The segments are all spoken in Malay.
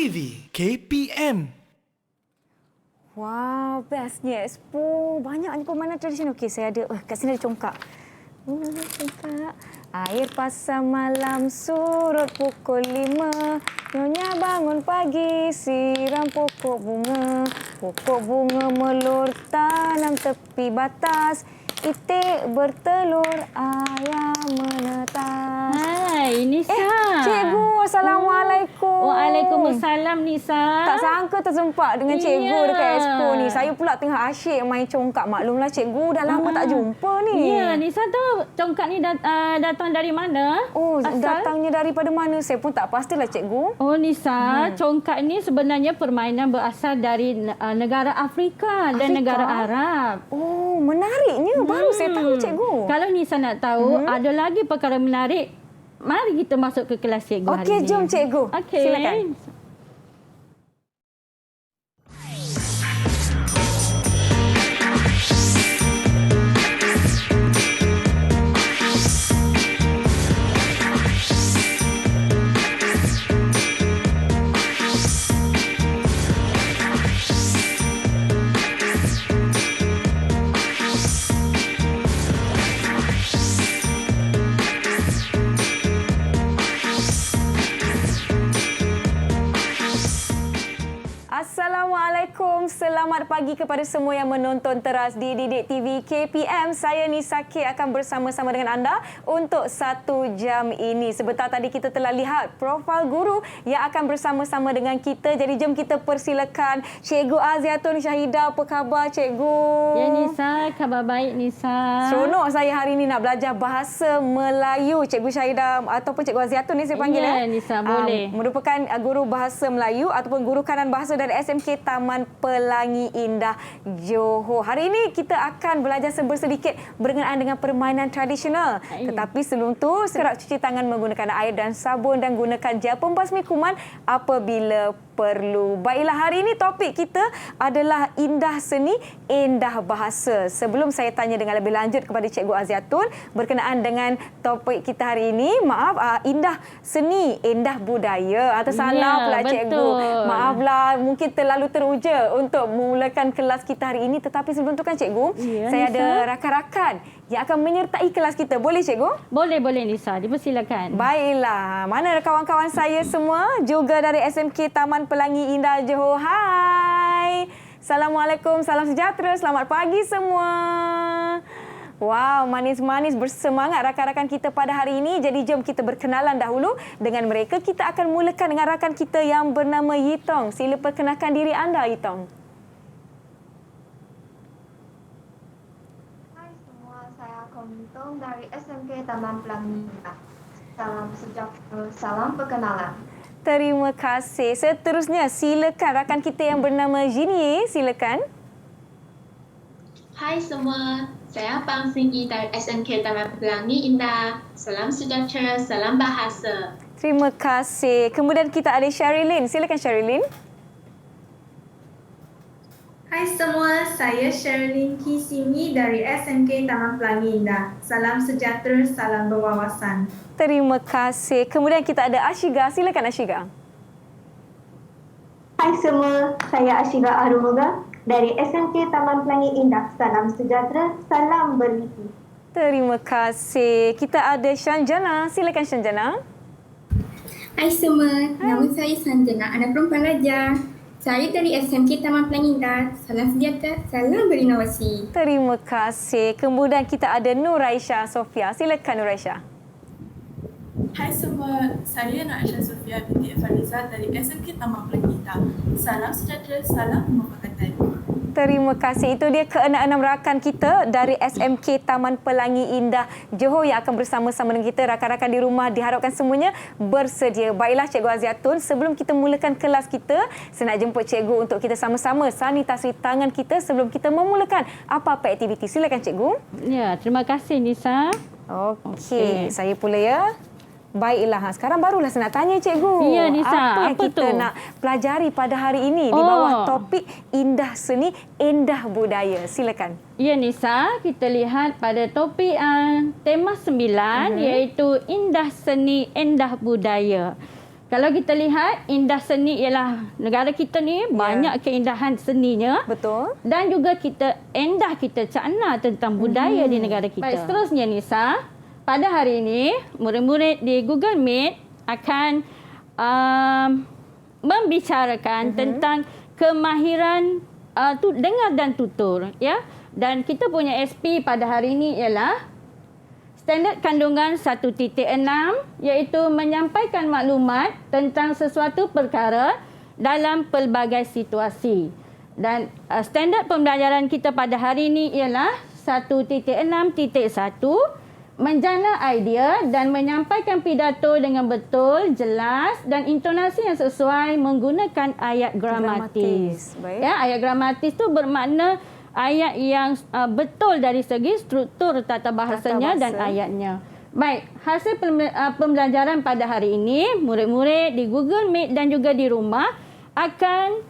TV KPM. Wow, bestnya Expo. Banyaknya permainan tradisional. Okey, saya ada kat sini ada congkak. Congkak. Air pasar malam surut pukul 5. Nyonya bangun pagi siram pokok bunga. Pokok bunga melur tanam tepi batas. Itik bertelur, ayam menetas. Hai, Nisa. Cikgu, Assalamualaikum. Waalaikumsalam, Nisa. Tak sangka terjumpa dengan cikgu Ya. dekat Expo ni. Saya pula tengah asyik main congkak. Maklumlah cikgu dah lama tak jumpa ni. Ya, Nisa tu congkak ni datang dari mana? Oh, Asal? datangnya daripada mana? Saya pun tak pastilah cikgu. Oh, Nisa, congkak ni sebenarnya permainan berasal dari negara Afrika dan negara Arab. Oh, menariknya. Baru saya tahu cikgu. Kalau Nisa nak tahu, ada lagi perkara menarik. Mari kita masuk ke kelas cikgu hari Okey, ini. jom cikgu. Okey. Silakan. Assalamualaikum. Selamat pagi kepada semua yang menonton teras di Didik TV KPM. Saya Nisa K akan bersama-sama dengan anda untuk 1 jam ini. Sebentar tadi kita telah lihat profil guru yang akan bersama-sama dengan kita. Jadi jom kita persilakan Cikgu Aziatun Syahidah. Apa khabar Cikgu? Ya, Nisa. Khabar baik, Nisa. Seronok saya hari ini nak belajar bahasa Melayu. Cikgu Syahidah ataupun Cikgu Aziatun ni saya panggil. Ya, Nisa, boleh. Merupakan guru bahasa Melayu ataupun guru kanan bahasa dari SMK Taman Pelangi Indah, Johor. Hari ini kita akan belajar sedikit berkenaan dengan permainan tradisional. Tetapi sebelum tu, kerap cuci tangan menggunakan air dan sabun dan gunakan gel pembasmi kuman apabila perlu. Baiklah, hari ini topik kita adalah indah seni, indah bahasa. Sebelum saya tanya dengan lebih lanjut kepada Cikgu Aziatun berkenaan dengan topik kita hari ini, indah seni, indah budaya. Atau salah pula Cikgu. Maaflah, mungkin terlalu teruja untuk memulakan kelas kita hari ini. Tetapi sebelum tu kan Cikgu, saya ada rakan-rakan yang akan menyertai kelas kita. Boleh Cikgu? Boleh, Nisa. Dipersilakan. Baiklah. Mana kawan-kawan saya semua juga dari SMK Taman Pelangi Indah, Johor. Hai. Assalamualaikum. Salam sejahtera. Selamat pagi semua. Wow, manis-manis bersemangat rakan-rakan kita pada hari ini. Jadi jom kita berkenalan dahulu dengan mereka. Kita akan mulakan dengan rakan kita yang bernama Yitong. Sila perkenalkan diri anda, Yitong. Hai semua, saya Komintong dari SMK Taman Pelangi Indah. Salam sejahtera, salam perkenalan. Terima kasih. Seterusnya, silakan rakan kita yang bernama Jinie. Silakan. Hai semua, saya Pang Singgi dari SMK Taman Pelangi Indah. Salam sejahtera, salam bahasa. Terima kasih. Kemudian kita ada Sherilyn. Silakan Sherilyn. Hai semua, saya Sherilyn Kisimi dari SMK Taman Pelangi Indah. Salam sejahtera, salam berwawasan. Terima kasih. Kemudian kita ada Ashiga. Silakan Ashiga. Hai semua, saya Ashiga Arumoga dari SMK Taman Pelangi Indah. Salam sejahtera, salam berlipi. Terima kasih. Kita ada Shanjana. Silakan Shanjana. Hai semua, nama saya Sanjana, anak perempuan Raja. Saya dari SMK Taman Pelangi Indah. Salam sejahtera, salam berinovasi. Terima kasih. Kemudian kita ada Nuraisha Sofia. Silakan Nuraisha. Hai semua, saya Nuraisha Sofia binti Fariza dari SMK Taman Pelangi Indah. Salam sejahtera, salam pemufakatan. Terima kasih. Itu dia keenam rakan kita dari SMK Taman Pelangi Indah, Johor yang akan bersama-sama dengan kita. Rakan-rakan di rumah diharapkan semuanya bersedia. Baiklah Cikgu Aziatun, sebelum kita mulakan kelas kita, saya nak jemput Cikgu untuk kita sama-sama sanitasi tangan kita sebelum kita memulakan apa-apa aktiviti. Silakan Cikgu. Ya, terima kasih Nisa. Okey, saya pula ya. Baiklah, sekarang barulah saya nak tanya Cikgu. Ya, Nisa, apa yang apa kita tu? nak pelajari pada hari ini di bawah topik indah seni, indah budaya. Silakan. Ya, Nisa, kita lihat pada topik tema 9 iaitu indah seni, indah budaya. Kalau kita lihat indah seni ialah negara kita ni banyak keindahan seninya. Betul. Dan juga kita kita cakna tentang budaya di negara kita. Baik, seterusnya Nisa, pada hari ini murid-murid di Google Meet akan membicarakan tentang kemahiran dengar dan tutur, ya. Dan kita punya SP pada hari ini ialah standard kandungan 1.6, iaitu menyampaikan maklumat tentang sesuatu perkara dalam pelbagai situasi. Dan standard pembelajaran kita pada hari ini ialah 1.6.1, menjana idea dan menyampaikan pidato dengan betul, jelas dan intonasi yang sesuai menggunakan ayat gramatis. Baik. Ya, ayat gramatis tu bermakna ayat yang betul dari segi struktur tata bahasanya dan ayatnya. Baik, hasil pembelajaran pada hari ini, murid-murid di Google Meet dan juga di rumah akan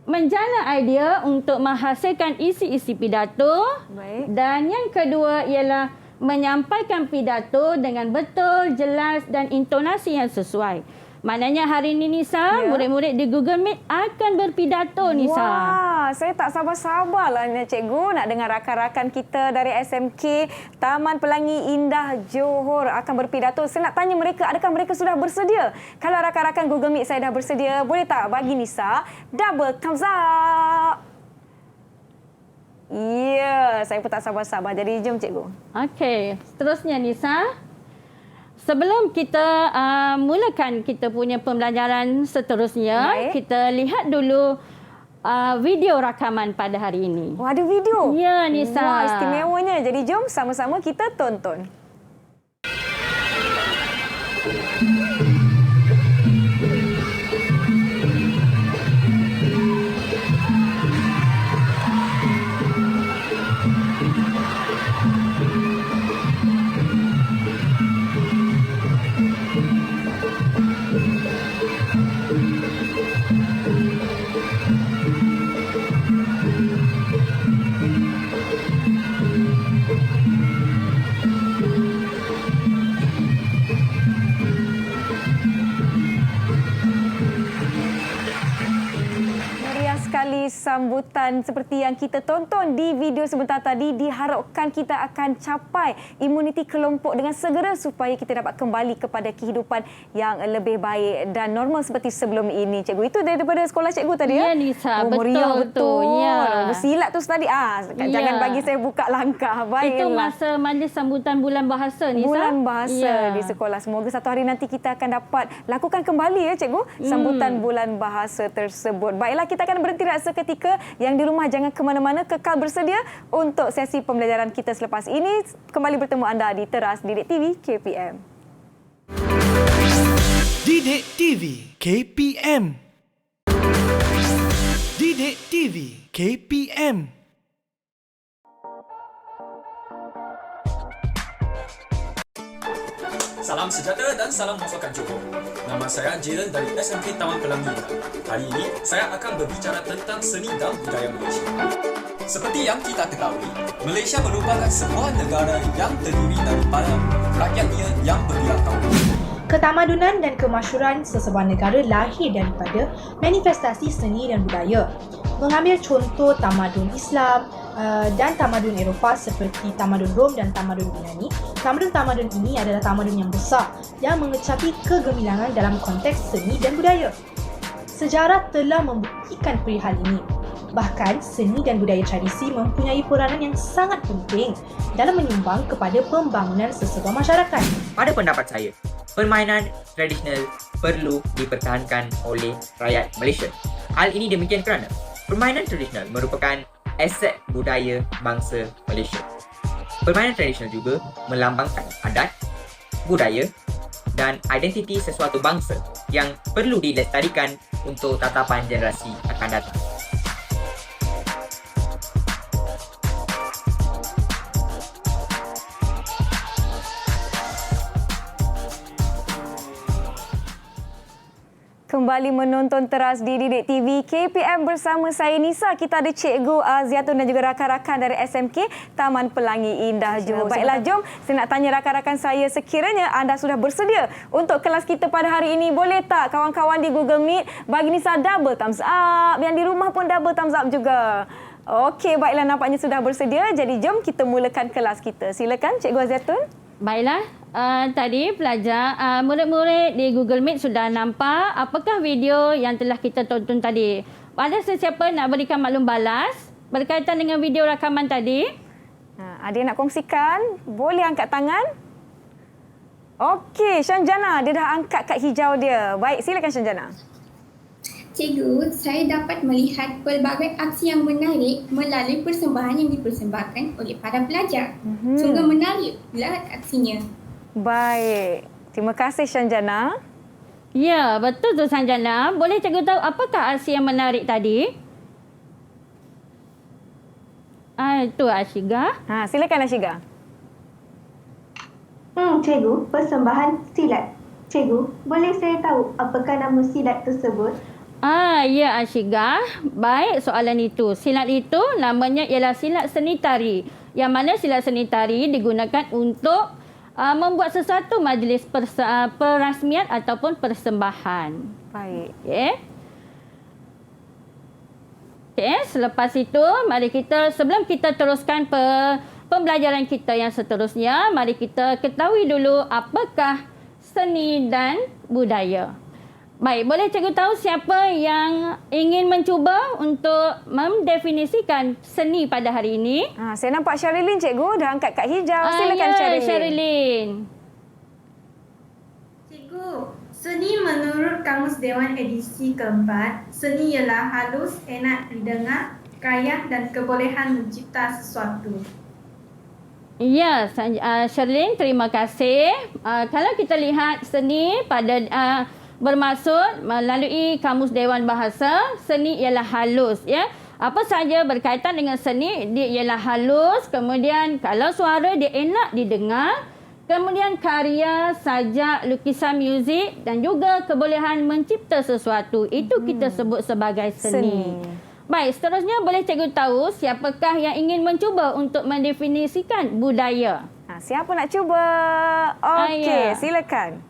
menjana idea untuk menghasilkan isi-isi pidato. Baik. Dan yang kedua ialah menyampaikan pidato dengan betul, jelas dan intonasi yang sesuai. Maknanya hari ini Nisa, murid-murid di Google Meet akan berpidato Nisa. Wah, saya tak sabar-sabarlah cikgu nak dengar rakan-rakan kita dari SMK Taman Pelangi Indah Johor akan berpidato. Saya nak tanya mereka, adakah mereka sudah bersedia? Kalau rakan-rakan Google Meet saya dah bersedia, boleh tak bagi Nisa double thumbs up? Ya, saya pun tak sabar-sabar. Jadi jom cikgu. Okey, seterusnya Nisa. Sebelum kita mulakan kita punya pembelajaran seterusnya, kita lihat dulu video rakaman pada hari ini. Wah, ada video? Ya, Nisa. Wah, istimewanya. Jadi jom sama-sama kita tonton. Sambutan seperti yang kita tonton di video sebentar tadi, diharapkan kita akan capai imuniti kelompok dengan segera supaya kita dapat kembali kepada kehidupan yang lebih baik dan normal seperti sebelum ini. Cikgu, itu daripada sekolah cikgu tadi ya? Ya Nisa, betul. Ya. Bersilat tu tadi. Jangan bagi saya buka langkah. Baiklah. Itu masa majlis sambutan bulan bahasa Nisa. Bulan bahasa di sekolah. Semoga satu hari nanti kita akan dapat lakukan kembali ya cikgu sambutan bulan bahasa tersebut. Baiklah, kita akan berhenti seketika. Yang di rumah jangan ke mana-mana, kekal bersedia untuk sesi pembelajaran kita selepas ini. Kembali bertemu anda di Teras Didik TV KPM. Didik TV KPM. Didik TV KPM. Salam sejahtera dan salam muafakat Johor. Nama saya Jalen dari SMK Taman Pelangi. Hari ini saya akan berbicara tentang seni dan budaya Malaysia. Seperti yang kita ketahui, Malaysia merupakan sebuah negara yang terdiri daripada rakyatnya yang bergerak kaum. Ketamadunan dan kemasyhuran sesebuah negara lahir daripada manifestasi seni dan budaya. Mengambil contoh tamadun Islam dan tamadun Eropah seperti tamadun Rom dan tamadun Yunani, tamadun-tamadun ini adalah tamadun yang besar yang mengecapi kegemilangan dalam konteks seni dan budaya. Sejarah telah membuktikan perihal ini. Bahkan, seni dan budaya tradisi mempunyai peranan yang sangat penting dalam menyumbang kepada pembangunan sesebuah masyarakat. Pada pendapat saya, permainan tradisional perlu dipertahankan oleh rakyat Malaysia. Hal ini demikian kerana permainan tradisional merupakan aset budaya bangsa Malaysia. Permainan tradisional juga melambangkan adat, budaya dan identiti sesuatu bangsa yang perlu dilestarikan untuk tatapan generasi akan datang. kembali menonton teras di Didik TV KPM bersama saya Nisa. Kita ada Cikgu Ziatun dan juga rakan-rakan dari SMK Taman Pelangi Indah Johor. Baiklah, jom saya nak tanya rakan-rakan saya, sekiranya anda sudah bersedia untuk kelas kita pada hari ini, boleh tak kawan-kawan di Google Meet bagi Nisa double thumbs up, yang di rumah pun double thumbs up juga. Okey, baiklah, nampaknya sudah bersedia. Jadi jom kita mulakan kelas kita. Silakan Cikgu Ziatun. Baiklah, tadi pelajar, murid-murid di Google Meet sudah nampak apakah video yang telah kita tonton tadi. Ada sesiapa nak berikan maklum balas berkaitan dengan video rakaman tadi? Ada yang nak kongsikan? Boleh angkat tangan. Okey, Syanjana, dia dah angkat kad hijau dia. Baik, silakan Syanjana. Cikgu, saya dapat melihat pelbagai aksi yang menarik melalui persembahan yang dipersembahkan oleh para pelajar. Sungguh menarik pula aksinya. Baik. Terima kasih Syanjana. Ya, betul tu Syanjana. Boleh cikgu tahu apakah aksi yang menarik tadi? Itu Ashiga. Silakan Ashiga. Cikgu, persembahan silat. Cikgu, boleh saya tahu apakah nama silat tersebut? Ya Ashiga. Baik soalan itu. Silat itu namanya ialah silat seni tari. Yang mana silat seni tari digunakan untuk membuat sesuatu majlis perasmian ataupun persembahan. Baik. Okey, selepas itu mari kita, sebelum kita teruskan pembelajaran kita yang seterusnya, mari kita ketahui dulu apakah seni dan budaya. Baik, boleh cikgu tahu siapa yang ingin mencuba untuk mendefinisikan seni pada hari ini? Saya nampak Syarilin cikgu dah angkat kad hijau. Silakan Syarilin. Cikgu, seni menurut Kamus Dewan edisi keempat, seni ialah halus, enak didengar, kaya dan kebolehan mencipta sesuatu. Ya, Syarilin, terima kasih. Kalau kita lihat seni pada bermaksud melalui Kamus Dewan Bahasa, seni ialah halus, ya. Apa saja berkaitan dengan seni, dia ialah halus, kemudian kalau suara dia enak didengar, kemudian karya, sajak, lukisan, muzik dan juga kebolehan mencipta sesuatu. Itu kita sebut sebagai seni. Baik, seterusnya boleh cikgu tahu siapakah yang ingin mencuba untuk mendefinisikan budaya? Siapa nak cuba? Okey, silakan.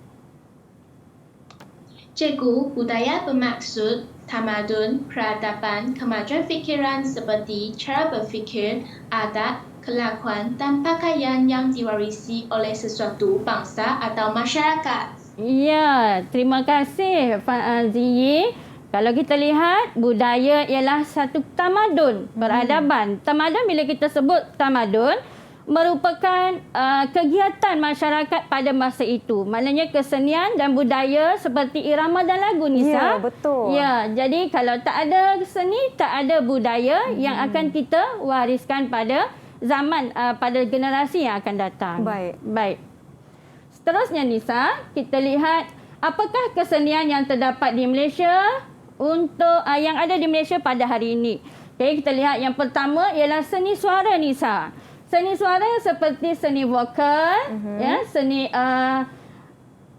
Cikgu, budaya bermaksud tamadun, peradaban, kemajuan fikiran seperti cara berfikir, adat, kelakuan dan pakaian yang diwarisi oleh sesuatu bangsa atau masyarakat. Ya, terima kasih Ziyi. Kalau kita lihat, budaya ialah satu tamadun, peradaban. Tamadun, bila kita sebut tamadun, merupakan kegiatan masyarakat pada masa itu. Maknanya kesenian dan budaya seperti irama dan lagu, Nisa. Ya, betul. Ya, jadi kalau tak ada seni, tak ada budaya yang akan kita wariskan pada zaman, pada generasi yang akan datang. Baik. Seterusnya, Nisa, kita lihat apakah kesenian yang terdapat di Malaysia untuk yang ada di Malaysia pada hari ini. Okay, kita lihat yang pertama ialah seni suara, Nisa. Seni suara seperti seni vokal, ya, seni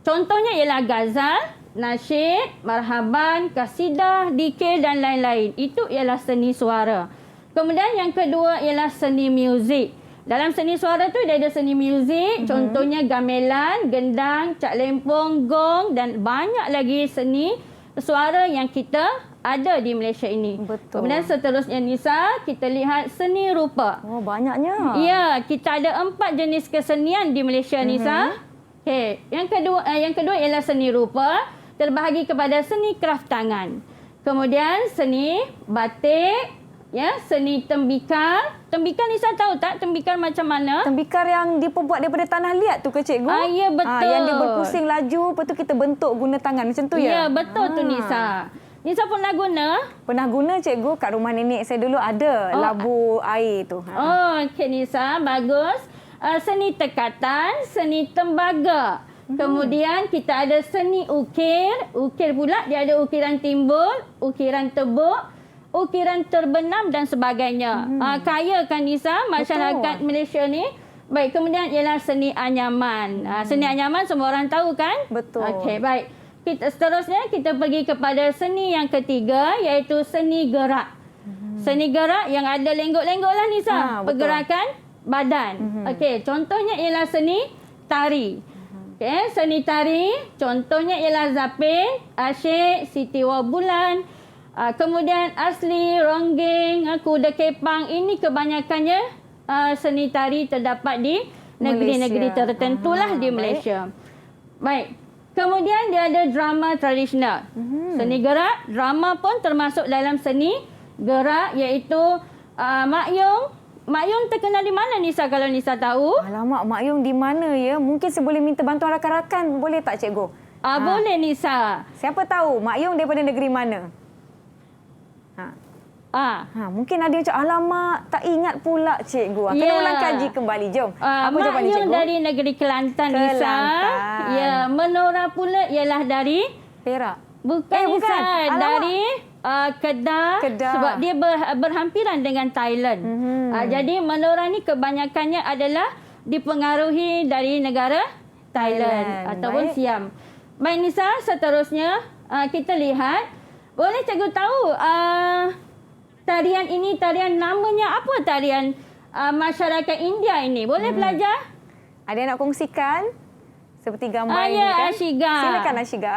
contohnya ialah ghazal, nasyid, marhaban, kasidah, dikir dan lain-lain. Itu ialah seni suara. Kemudian yang kedua ialah seni muzik. Dalam seni suara tu dia ada seni muzik, contohnya gamelan, gendang, cak lempong, gong dan banyak lagi seni suara yang kita ada di Malaysia ini. Betul. Kemudian seterusnya, Nisa, kita lihat seni rupa. Banyaknya. Ya, kita ada 4 jenis kesenian di Malaysia, Nisa. Okey, yang kedua ialah seni rupa, terbahagi kepada seni kraft tangan. Kemudian seni batik, ya, seni tembikar. Tembikar, Nisa tahu tak tembikar macam mana? Tembikar yang diperbuat daripada tanah liat tu ke cikgu? Ya, betul. Yang dia berpusing laju, lepas tu kita bentuk guna tangan macam tu ya? Ya, betul tu Nisa. Nisa pernah guna? Pernah guna cikgu, kat rumah nenek saya dulu ada labu air tu. Okey Nisa, bagus. Seni tekatan, seni tembaga. Kemudian kita ada seni ukir. Ukir pula dia ada ukiran timbul, ukiran tebuk, ukiran terbenam dan sebagainya. Kaya kan Nisa masyarakat Malaysia ni. Baik, kemudian ialah seni anyaman. Seni anyaman semua orang tahu kan? Betul. Okey, baik. seterusnya kita pergi kepada seni yang ketiga, iaitu seni gerak. Seni gerak yang ada lenggok-lenggok lah Nisa. Pergerakan badan. Okey, contohnya ialah seni tari. Okey, seni tari contohnya ialah zapin, asyik, siti wabulan, kemudian asli, ronggeng, kuda kepang. Ini kebanyakannya seni tari terdapat di negeri-negeri tertentulah di Malaysia. Baik. Kemudian dia ada drama tradisional. Seni gerak, drama pun termasuk dalam seni gerak, iaitu Mak Yung. Mak Yung terkenal di mana Nisa kalau Nisa tahu? Alamak, Mak Yung di mana ya? Mungkin saya boleh minta bantuan rakan-rakan. Boleh tak cikgu? Boleh Nisa. Siapa tahu Mak Yung daripada negeri mana? Mungkin ada yang cakap, alamak, tak ingat pula cikgu. Kena ulang kaji kembali, jom. Apa jawapan cikgu? cikgu? Dari negeri Kelantan, Nisa. Ya, Menora pula ialah dari Perak. Bukan. Bukan. Nisa, dari Kedah, sebab dia berhampiran dengan Thailand. Jadi Menora ni kebanyakannya adalah dipengaruhi dari negara Thailand ataupun Siam. Baik Nisa, seterusnya kita lihat, boleh cikgu tahu tarian ini, tarian namanya apa, tarian masyarakat India ini? Boleh belajar? Ada yang nak kongsikan? Seperti gambar ini ya, kan? Ashiga. Silakan Ashiga.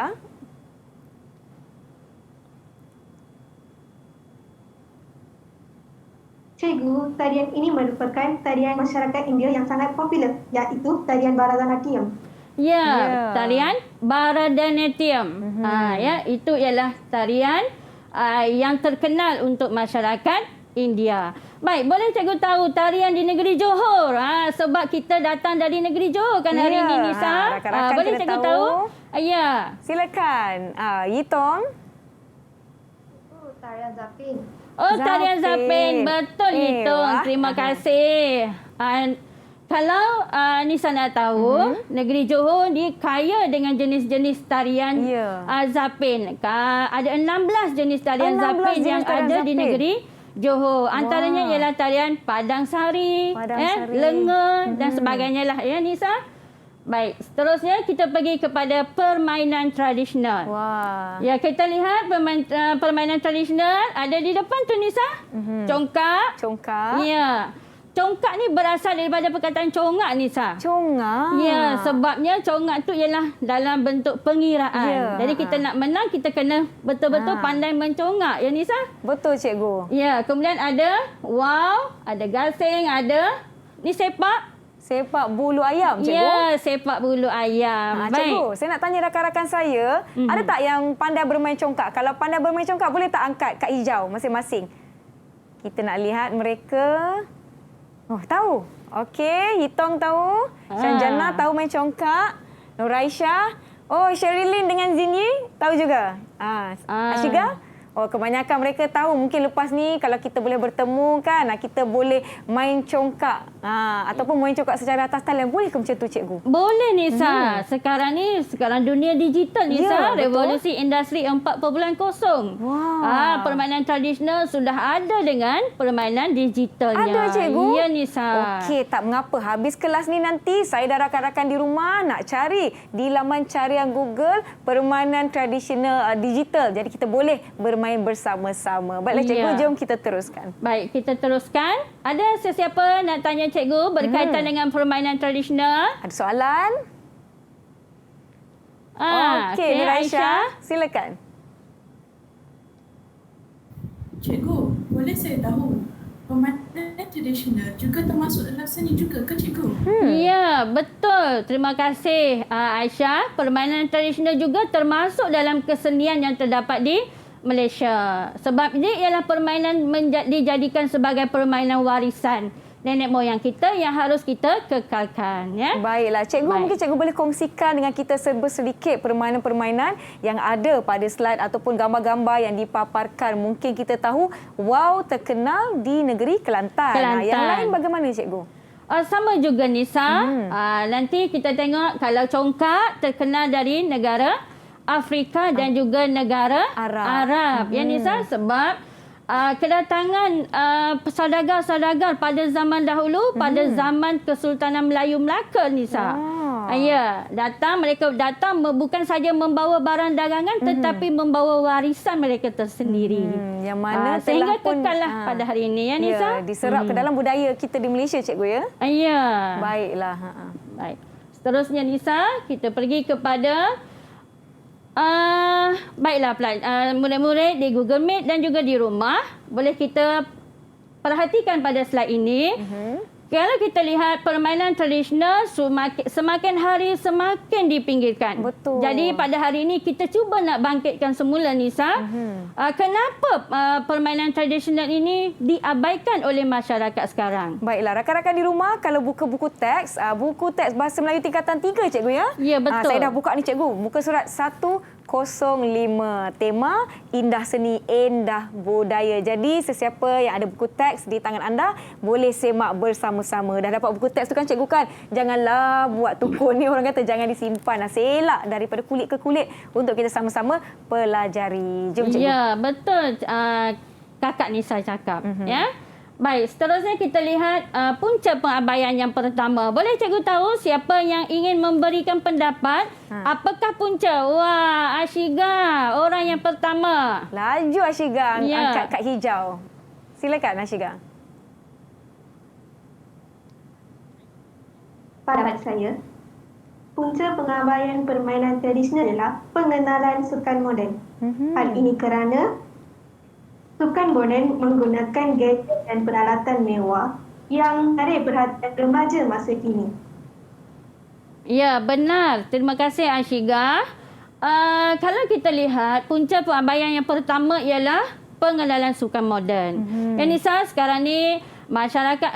Cikgu, tarian ini merupakan tarian masyarakat India yang sangat popular, iaitu tarian Bharatanatyam. Ya, tarian Bharatanatyam. Ya, itu ialah tarian yang terkenal untuk masyarakat India. Baik, boleh cikgu tahu tarian di negeri Johor? Sebab kita datang dari negeri Johor kan hari ini Nisa. Boleh cikgu tahu? Ya. Silakan. Yitong. Tarian Zapin. Tarian Zapin. Betul itu. Terima kasih. Kalau Nisa nak tahu, negeri Johor ni kaya dengan jenis-jenis tarian Zapin. Ada 16 jenis tarian Zapin yang ada di negeri Johor. Antaranya ialah tarian Padang Sari, Lenga dan sebagainya lah ya Nisa. Baik, seterusnya kita pergi kepada permainan tradisional. Ya, kita lihat permainan tradisional ada di depan tu Nisa. Congkak. Ya. Congkak ni berasal daripada perkataan congak Nisa. Congak? Ya, sebabnya congak tu ialah dalam bentuk pengiraan. Jadi kita nak menang, kita kena betul-betul pandai mencongak ya Nisa. Betul cikgu. Ya, kemudian ada wow, ada gasing, ada ni sepak bulu ayam, cikgu? Ya, sepak bulu ayam. Baik. Cikgu, saya nak tanya rakan-rakan saya, ada tak yang pandai bermain congkak? Kalau pandai bermain congkak, boleh tak angkat kad hijau masing-masing? Kita nak lihat mereka. Tahu. Okey, Hitong tahu. Shanjana tahu main congkak. Nuraisha. Sherilyn dengan Zinyi tahu juga. Ashiga? Kebanyakan mereka tahu. Mungkin lepas ni kalau kita boleh bertemu kan, kita boleh main congkak. Ataupun main congkak secara atas talian. Boleh ke macam tu cikgu? Boleh Nisa. Sekarang dunia digital Nisa. Revolusi industri 4.0. Permainan tradisional sudah ada dengan permainan digitalnya. Ada cikgu? Ya Nisa. Okey, tak mengapa. Habis kelas ni nanti saya dan rakan-rakan di rumah nak cari di laman carian Google permainan tradisional digital. Jadi kita boleh bermain bersama-sama. Baiklah cikgu, jom kita teruskan. Baik, kita teruskan. Ada sesiapa nak tanya cikgu berkaitan dengan permainan tradisional? Ada soalan? Okey, Aisyah, silakan. Cikgu, boleh saya tahu permainan tradisional juga termasuk dalam seni juga ke cikgu? Ya, betul. Terima kasih Aisyah. Permainan tradisional juga termasuk dalam kesenian yang terdapat di Malaysia. Sebab dia ialah permainan dijadikan sebagai permainan warisan nenek moyang kita yang harus kita kekalkan. Ya? Baiklah. Cikgu, mungkin cikgu boleh kongsikan dengan kita sedikit permainan-permainan yang ada pada slide ataupun gambar-gambar yang dipaparkan. Mungkin kita tahu, wow, terkenal di negeri Kelantan. Yang lain bagaimana cikgu? Sama juga Nisa. Nanti kita tengok kalau congkak terkenal dari negara Afrika dan juga negara Arab. Ya Nisa, sebab kedatangan saudagar-saudagar pada zaman dahulu, pada zaman Kesultanan Melayu Melaka Nisa. Ya, mereka datang bukan saja membawa barang dagangan tetapi membawa warisan mereka tersendiri. Yang mana sehingga pun kekallah pada hari ini ya Nisa. Diserap ke dalam budaya kita di Malaysia cikgu ya. Ya. Baiklah. Baik. Seterusnya Nisa, kita pergi kepada baiklah murid-murid di Google Meet dan juga di rumah. Boleh kita perhatikan pada slide ini. Kalau kita lihat permainan tradisional semakin hari semakin dipinggirkan. Betul. Jadi pada hari ini kita cuba nak bangkitkan semula Nisa. Kenapa permainan tradisional ini diabaikan oleh masyarakat sekarang? Baiklah, rakan-rakan di rumah kalau buka buku teks Bahasa Melayu tingkatan 3 cikgu ya. Ya, betul. Saya dah buka ni cikgu. Muka surat 105. Tema Indah Seni, Indah Budaya. Jadi sesiapa yang ada buku teks di tangan anda boleh semak bersama-sama. Dah dapat buku teks tu kan cikgu kan? Janganlah buat tukun ni, orang kata jangan disimpan. Selak daripada kulit ke kulit untuk kita sama-sama pelajari. Jom cikgu. Ya, betul. Kakak Nisa cakap. Ya. Baik, seterusnya kita lihat punca pengabaian yang pertama. Boleh cikgu tahu siapa yang ingin memberikan pendapat? Apakah punca? Wah, Ashiga, orang yang pertama. Laju Ashiga angkat kad hijau. Silakan Ashiga. Pendapat saya, punca pengabaian permainan tradisional adalah pengenalan sukan moden. Hal ini kerana sukan moden menggunakan gadget dan peralatan mewah yang menarik perhatian remaja masa kini. Ya, benar. Terima kasih Ashiga. Kalau kita lihat, punca pengabaian yang pertama ialah pengenalan sukan moden. Nisa, sekarang ni masyarakat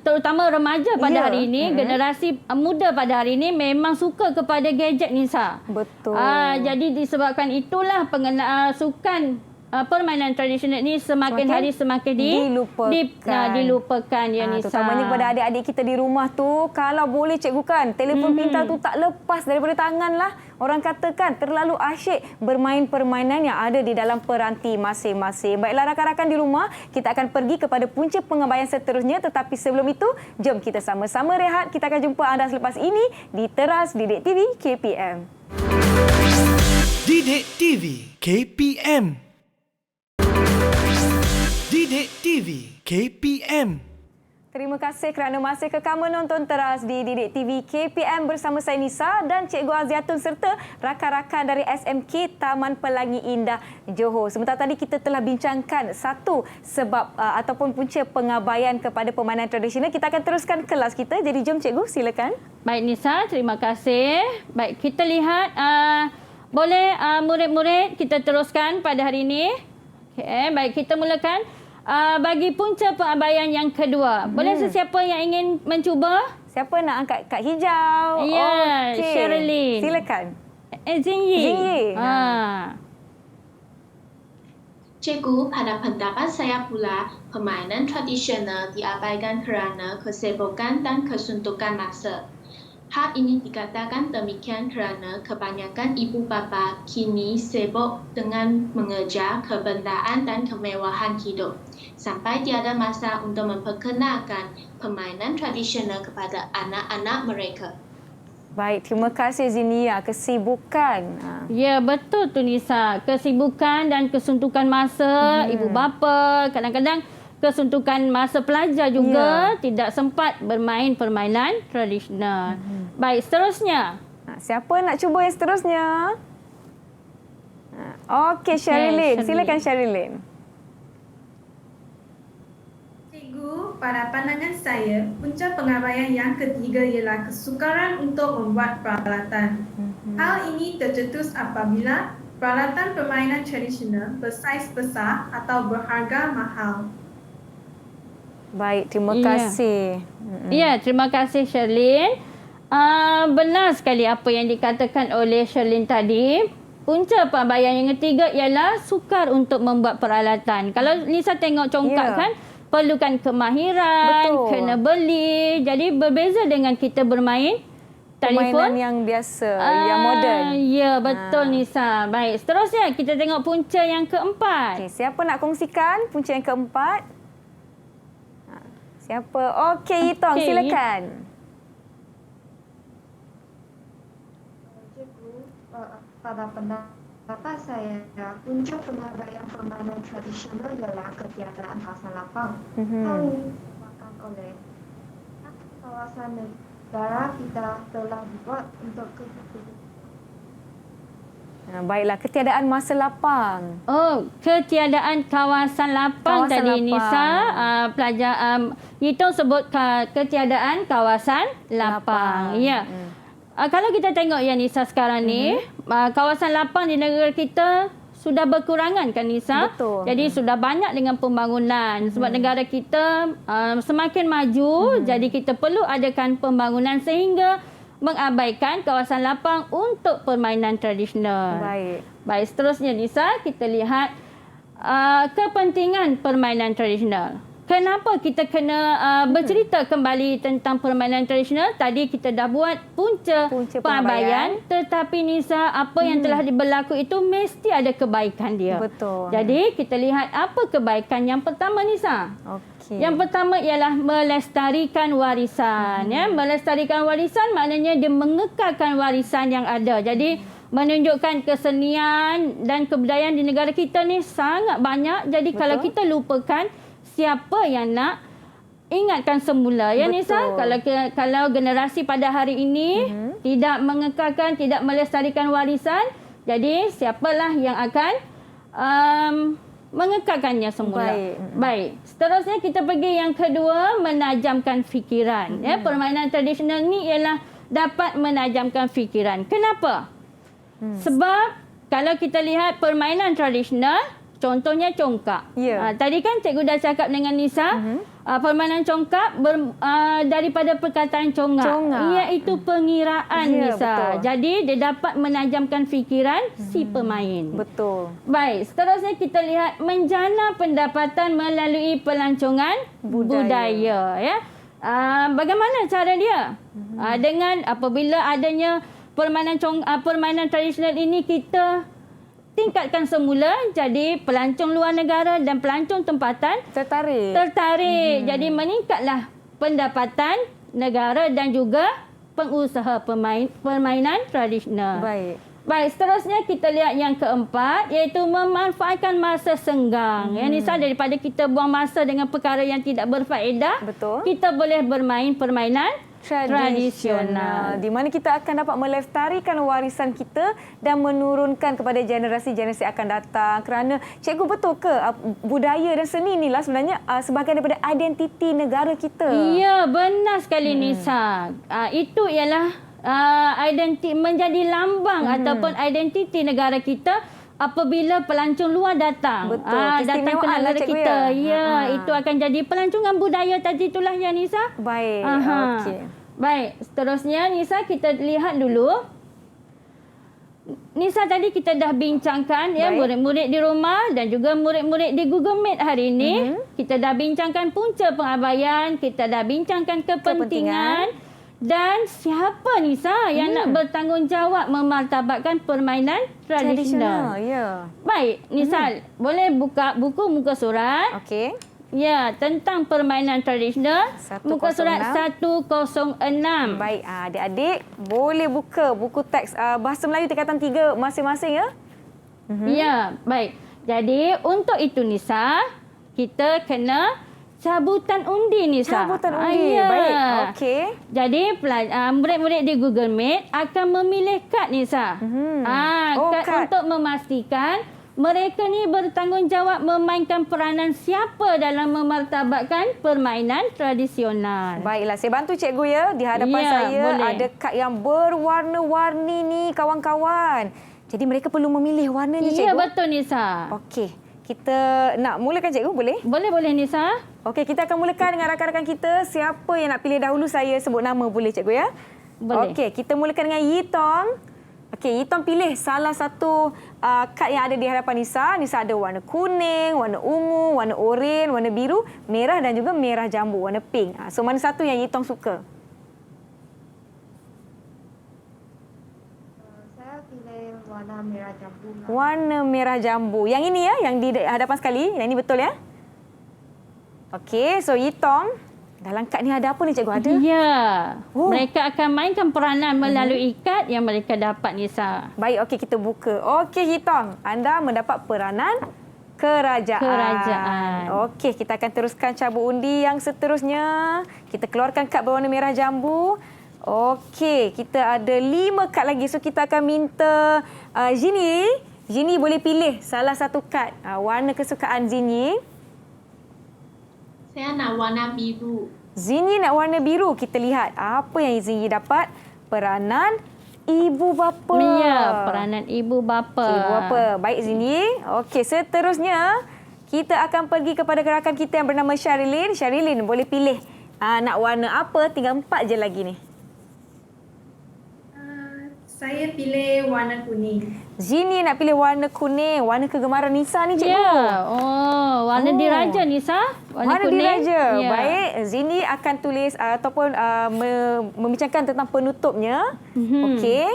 terutama remaja pada hari ini, generasi muda pada hari ini memang suka kepada gadget Nisa. Betul. Jadi disebabkan itulah pengenalan sukan permainan tradisional ni semakin hari semakin dilupakan ya Nisa. Terutamanya kepada adik-adik kita di rumah tu, kalau boleh cikgu kan, telefon pintar tu tak lepas daripada tangan lah. Orang katakan terlalu asyik bermain permainan yang ada di dalam peranti masing-masing. Baiklah rakan-rakan di rumah, kita akan pergi kepada punca pengabaian seterusnya. Tetapi sebelum itu, jom kita sama-sama rehat. Kita akan jumpa anda selepas ini di Teras Didik TV KPM. Didik TV KPM. Didik TV KPM. Terima kasih kerana masih kekal menonton Teras di Didik TV KPM bersama saya Nisa dan Cikgu Aziatun serta rakan-rakan dari SMK Taman Pelangi Indah Johor. Sementara tadi kita telah bincangkan satu sebab ataupun punca pengabaian kepada permainan tradisional. Kita akan teruskan kelas kita. Jadi jom Cikgu, silakan. Baik Nisa, terima kasih. Baik, kita lihat boleh murid-murid kita teruskan pada hari ini. Okay, baik, kita mulakan. Bagi punca pengabaian yang kedua. Boleh sesiapa yang ingin mencuba? Siapa nak angkat kad hijau? Ya, Sherilyn. Silakan. Zingyi. Cikgu, pada pendapat saya pula, permainan tradisional diabaikan kerana kesibukan dan kesuntukan masa. Hal ini dikatakan demikian kerana kebanyakan ibu bapa kini sibuk dengan mengejar kebendaan dan kemewahan hidup sampai tiada masa untuk memperkenalkan permainan tradisional kepada anak-anak mereka. Baik, terima kasih Zinia. Kesibukan. Ya, betul tu Nisa. Kesibukan dan kesuntukan masa ibu bapa, kadang-kadang kesuntukan masa pelajar juga tidak sempat bermain permainan tradisional. Baik, seterusnya. Siapa nak cuba yang seterusnya? Okey, Sherilyn. Silakan Sherilyn. Cikgu, pada pandangan saya, punca pengabaian yang ketiga ialah kesukaran untuk membuat peralatan. Hal ini tercetus apabila peralatan permainan tradisional bersaiz besar atau berharga mahal. Baik, terima kasih. Ya, terima kasih Sherilyn. Benar sekali apa yang dikatakan oleh Sherilyn tadi. Punca pengabaian yang ketiga ialah sukar untuk membuat peralatan. Kalau Nisa tengok congkak kan, perlukan kemahiran, kena beli. Jadi berbeza dengan kita bermain telefon yang biasa, yang moden. Ya, betul Nisa. Baik, seterusnya kita tengok punca yang keempat. Okay, siapa nak kongsikan punca yang keempat? Siapa? Okey, Yitong, silakan. Cikgu, pada pendapat saya, punca pengabaian permainan tradisional ialah ketiadaan kawasan lapang. Hal ini disebabkan oleh kawasan negara kita telah dibuat untuk kehidupan. Baiklah, ketiadaan masa lapang. Oh, ketiadaan kawasan lapang Kawasan tadi lapang. Nisa. Pelajar itu sebut ketiadaan kawasan lapang. Ya. Kalau kita tengok ya Nisa sekarang ni, kawasan lapang di negara kita sudah berkurangan kan Nisa? Betul. Jadi sudah banyak dengan pembangunan. Sebab negara kita semakin maju, jadi kita perlu adakan pembangunan sehingga mengabaikan kawasan lapang untuk permainan tradisional. Baik, seterusnya Nisa, kita lihat kepentingan permainan tradisional. Kenapa kita kena bercerita kembali tentang permainan tradisional? Tadi kita dah buat punca pengabaian, tetapi Nisa, apa yang telah berlaku itu mesti ada kebaikan dia. Betul. Jadi kita lihat apa kebaikan yang pertama Nisa. Okey. Yang pertama ialah melestarikan warisan. Ya, melestarikan warisan maknanya dia mengekalkan warisan yang ada. Jadi menunjukkan kesenian dan kebudayaan di negara kita ni sangat banyak. Jadi kalau kita lupakan, siapa yang nak ingatkan semula ya Nisa? Kalau generasi pada hari ini tidak mengekalkan, tidak melestarikan warisan, jadi siapalah yang akan mengekalkannya semula. Baik. Seterusnya kita pergi yang kedua, menajamkan fikiran. Ya, permainan tradisional ni ialah dapat menajamkan fikiran. Kenapa? Sebab kalau kita lihat permainan tradisional, contohnya congkak. Tadi kan cikgu dah cakap dengan Nisa, permainan congkak daripada perkataan congak, iaitu pengiraan Nisa. Betul. Jadi dia dapat menajamkan fikiran si pemain. Betul. Baik, seterusnya kita lihat menjana pendapatan melalui pelancongan budaya. Ya. Bagaimana cara dia? Dengan apabila adanya permainan tradisional ini, kita tingkatkan semula, jadi pelancong luar negara dan pelancong tempatan tertarik. Jadi meningkatlah pendapatan negara dan juga pengusaha permainan tradisional. Baik, seterusnya kita lihat yang keempat, iaitu memanfaatkan masa senggang. Ya Nisa, daripada kita buang masa dengan perkara yang tidak berfaedah, kita boleh bermain permainan tradisional, di mana kita akan dapat melestarikan warisan kita dan menurunkan kepada generasi-generasi akan datang. Kerana cikgu, betul ke budaya dan seni inilah sebenarnya sebahagian daripada identiti negara kita? Ya, benar sekali Nisa. Itu ialah identiti, menjadi lambang ataupun identiti negara kita apabila pelancong luar datang. Datang ke negara kita. Itu akan jadi pelancongan budaya tadi itulah ya Nisa. Baik. Okey. Baik, seterusnya Nisa, kita lihat dulu. Nisa, tadi kita dah bincangkan ya, murid-murid di rumah dan juga murid-murid di Google Meet hari ini. Kita dah bincangkan punca pengabaian, kita dah bincangkan kepentingan. Dan siapa Nisa yang nak bertanggungjawab memartabatkan permainan tradisional? Baik, Nisa, boleh buka buku muka surat. Okey. Ya, tentang permainan tradisional, muka surat 106. Baik, adik-adik boleh buka buku teks Bahasa Melayu tingkatan 3 masing-masing ya. Ya, baik. Jadi untuk itu Nisa, kita kena cabutan undi Nisa. Cabutan undi. Baik. Okey. Jadi murid-murid di Google Meet akan memilih kad Nisa. Kad untuk memastikan mereka ni bertanggungjawab memainkan peranan siapa dalam memartabatkan permainan tradisional. Baiklah, saya bantu cikgu ya. Di hadapan saya boleh. Ada kad yang berwarna-warni ni kawan-kawan. Jadi mereka perlu memilih warnanya cikgu. Ya, betul Nisa. Okey. Kita nak mulakan cikgu, boleh? Boleh Nisa. Okey, kita akan mulakan dengan rakan-rakan kita. Siapa yang nak pilih dahulu, saya sebut nama boleh cikgu ya? Boleh. Okey, kita mulakan dengan Yitong. Okey, Yitong pilih salah satu kad yang ada di hadapan Nisa. Nisa ada warna kuning, warna ungu, warna oranye, warna biru, merah dan juga merah jambu, warna pink. So mana satu yang Yitong suka? Saya pilih warna merah jambu. Warna merah jambu. Yang ini ya, yang di hadapan sekali. Yang ini betul ya? Okey, so Yitong, Dalam kad ni ada apa ni cikgu? Ada? Ya. Oh. Mereka akan mainkan peranan melalui kad yang mereka dapat, Nisa. Baik, okey kita buka. Okey Hitong, anda mendapat peranan kerajaan. Okey, kita akan teruskan cabut undi yang seterusnya. Kita keluarkan kad berwarna merah jambu. Okey, kita ada 5 kad lagi. So kita akan minta Zini boleh pilih salah satu kad. Warna kesukaan Zini. Saya nak warna biru. Zini nak warna biru. Kita lihat apa yang Zini dapat. Peranan ibu bapa. Ya, peranan ibu bapa. Ibu bapa. Baik Zini. Okey, seterusnya kita akan pergi kepada rakan kita yang bernama Syarilin. Syarilin boleh pilih nak warna apa? Tinggal 4 je lagi ni. Saya pilih warna kuning. Zini nak pilih warna kuning. Warna kegemaran Nisa ni cikgu. Ya. Warna diraja Nisa. Warna kuning. diraja. Ya. Baik, Zini akan tulis ataupun membincangkan tentang penutupnya. Okey.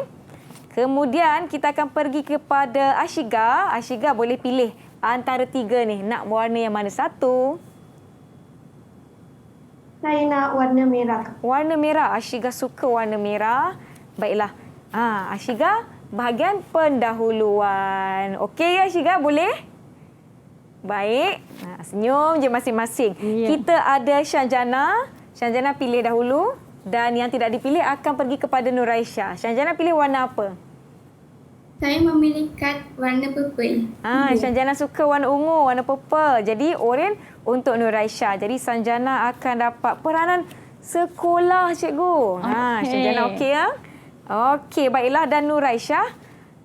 Kemudian kita akan pergi kepada Ashiga. Ashiga boleh pilih antara 3 ni. Nak warna yang mana? 1. Saya nak warna merah. Warna merah. Ashiga suka warna merah. Baiklah. Ashiga, bahagian pendahuluan. Okey Ashiga, boleh? Baik. Senyum je masing-masing. Ya. Kita ada Syanjana. Syanjana pilih dahulu. Dan yang tidak dipilih akan pergi kepada Nuraisha. Syanjana pilih warna apa? Saya memilih kad warna purple. Syanjana suka warna ungu, warna purple. Jadi oranye untuk Nuraisha. Jadi Syanjana akan dapat peranan sekolah cikgu. Syanjana okey ya? Okey, baiklah. Dan Nuraisha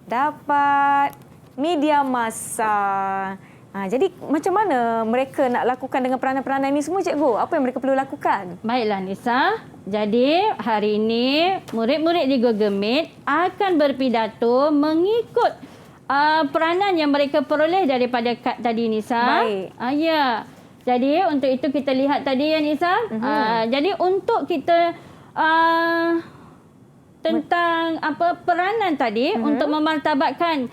dapat media massa. Jadi macam mana mereka nak lakukan dengan peranan-peranan ini semua cikgu? Apa yang mereka perlu lakukan? Baiklah Nisa. Jadi hari ini murid-murid di Google Meet akan berpidato mengikut peranan yang mereka peroleh daripada kad tadi Nisa. Baik. Ya. Jadi untuk itu kita lihat tadi ya Nisa. Jadi untuk kita tentang peranan tadi untuk memartabatkan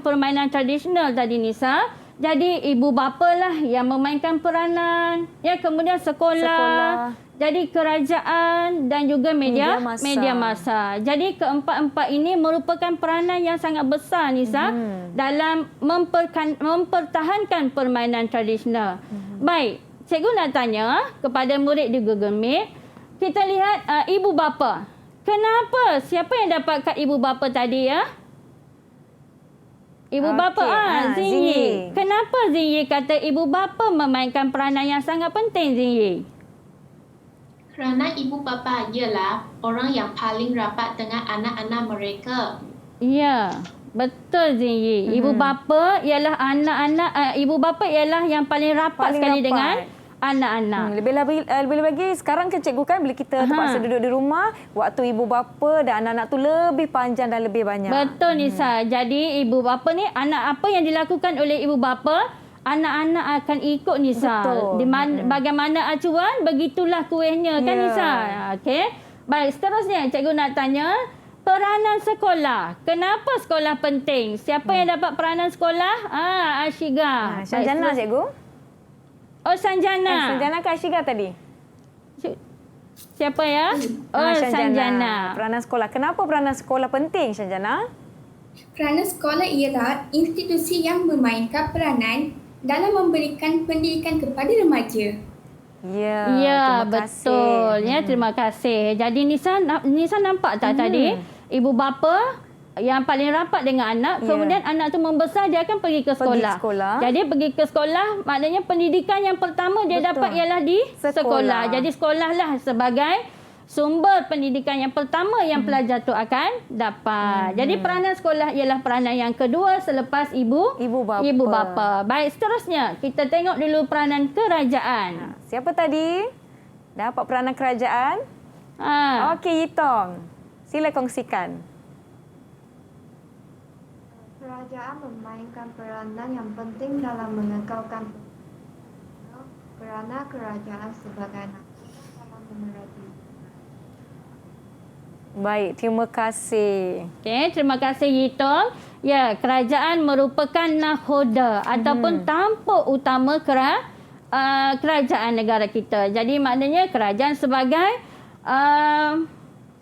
permainan tradisional tadi Nisa. Jadi ibu bapa lah yang memainkan peranan. Ya, kemudian sekolah. Jadi kerajaan dan juga media massa. Jadi keempat-empat ini merupakan peranan yang sangat besar Nisa dalam mempertahankan permainan tradisional. Baik, cikgu nak tanya kepada murid di Google Meet. Kita lihat ibu bapa. Kenapa? Siapa yang dapat kad ibu bapa tadi ya? Ibu bapa Zingyi. Kenapa Zingyi kata ibu bapa memainkan peranan yang sangat penting Zingyi? Kerana ibu bapa ialah orang yang paling rapat dengan anak-anak mereka. Ya, betul Zingyi. Ibu bapa ialah ibu bapa ialah yang paling rapat sekali dengan anak-anak. Lebih lagi sekarang kan cikgu kan bila kita terpaksa duduk di rumah, waktu ibu bapa dan anak-anak tu lebih panjang dan lebih banyak. Betul Nisa. Jadi ibu bapa ni anak apa yang dilakukan oleh ibu bapa, anak-anak akan ikut Nisa. Di bagaimana acuan, begitulah kuihnya kan Nisa. Okey. Baik, seterusnya cikgu nak tanya peranan sekolah. Kenapa sekolah penting? Siapa yang dapat peranan sekolah? Ashiga. Syanjana cikgu. Sanjana. Sanjana ke Ashiga tadi? Siapa ya? Sanjana. Peranan sekolah. Kenapa peranan sekolah penting, Sanjana? Peranan sekolah ialah institusi yang memainkan peranan dalam memberikan pendidikan kepada remaja. Ya, betul. Ya, terima kasih. Jadi Nisa nampak tak tadi ibu bapa yang paling rapat dengan anak, kemudian anak tu membesar, dia akan pergi ke sekolah. Jadi pergi ke sekolah, maknanya pendidikan yang pertama dia dapat ialah di sekolah. Jadi sekolahlah sebagai sumber pendidikan yang pertama yang pelajar tu akan dapat. Jadi peranan sekolah ialah peranan yang kedua selepas ibu bapa. Baik, seterusnya kita tengok dulu peranan kerajaan. Siapa tadi dapat peranan kerajaan? Okey, Yitong. Sila kongsikan. Kerajaan memainkan peranan yang penting dalam mengekalkan peranan kerajaan sebagai nafas dalam memerhati. Baik, terima kasih. Okey, terima kasih Yitong. Ya, kerajaan merupakan nakhoda ataupun tampuk utama kerajaan negara kita. Jadi maknanya kerajaan sebagai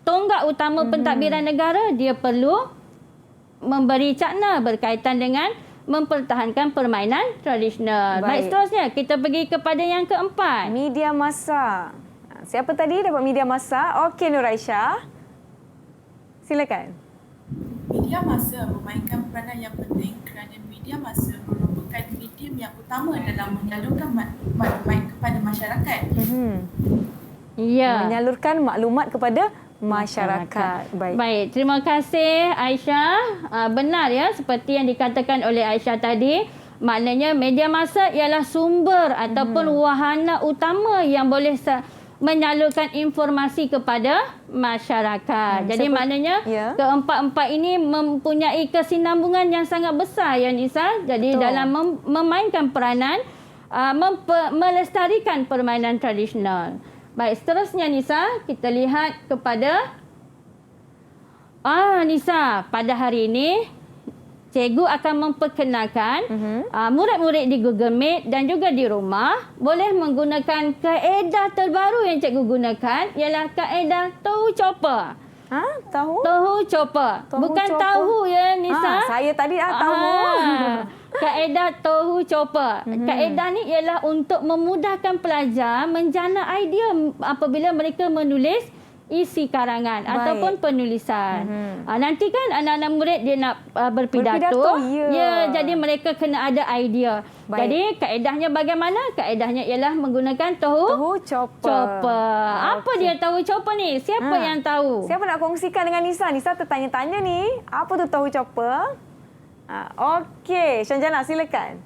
tonggak utama pentadbiran negara, dia perlu memberi cakna berkaitan dengan mempertahankan permainan tradisional. Baik, seterusnya kita pergi kepada yang keempat. Media massa. Siapa tadi dapat media massa? Okey, Nur Aisyah. Silakan. Media massa memainkan peranan yang penting kerana media massa merupakan medium yang utama dalam menyalurkan maklumat kepada masyarakat. Ya. Menyalurkan maklumat kepada masyarakat. Baik, terima kasih Aisyah. Benar ya, seperti yang dikatakan oleh Aisyah tadi, maknanya media massa ialah sumber ataupun wahana utama yang boleh menyalurkan informasi kepada masyarakat. Jadi maknanya keempat-empat ini mempunyai kesinambungan yang sangat besar ya Nisa. Jadi dalam memainkan peranan melestarikan permainan tradisional. Baik, seterusnya Nisa, kita lihat kepada Nisa, pada hari ini cikgu akan memperkenalkan murid-murid di Google Meet dan juga di rumah boleh menggunakan kaedah terbaru yang cikgu gunakan, ialah kaedah tahu chopper. Tahu chopper. Bukan chopper. Tahu ya Nisa. Saya tadi tahu. Kaedah tahu chopper. Kaedah ni ialah untuk memudahkan pelajar menjana idea apabila mereka menulis isi karangan ataupun penulisan. Nanti kan anak-anak murid dia nak berpidato. Ya, jadi mereka kena ada idea. Jadi kaedahnya bagaimana? Kaedahnya ialah menggunakan tahu chopper. Apa dia tahu chopper ni? Siapa yang tahu? Siapa nak kongsikan dengan Nisa? Nisa tertanya-tanya ni. Apa tu tahu chopper? Okey, Syanjana silakan.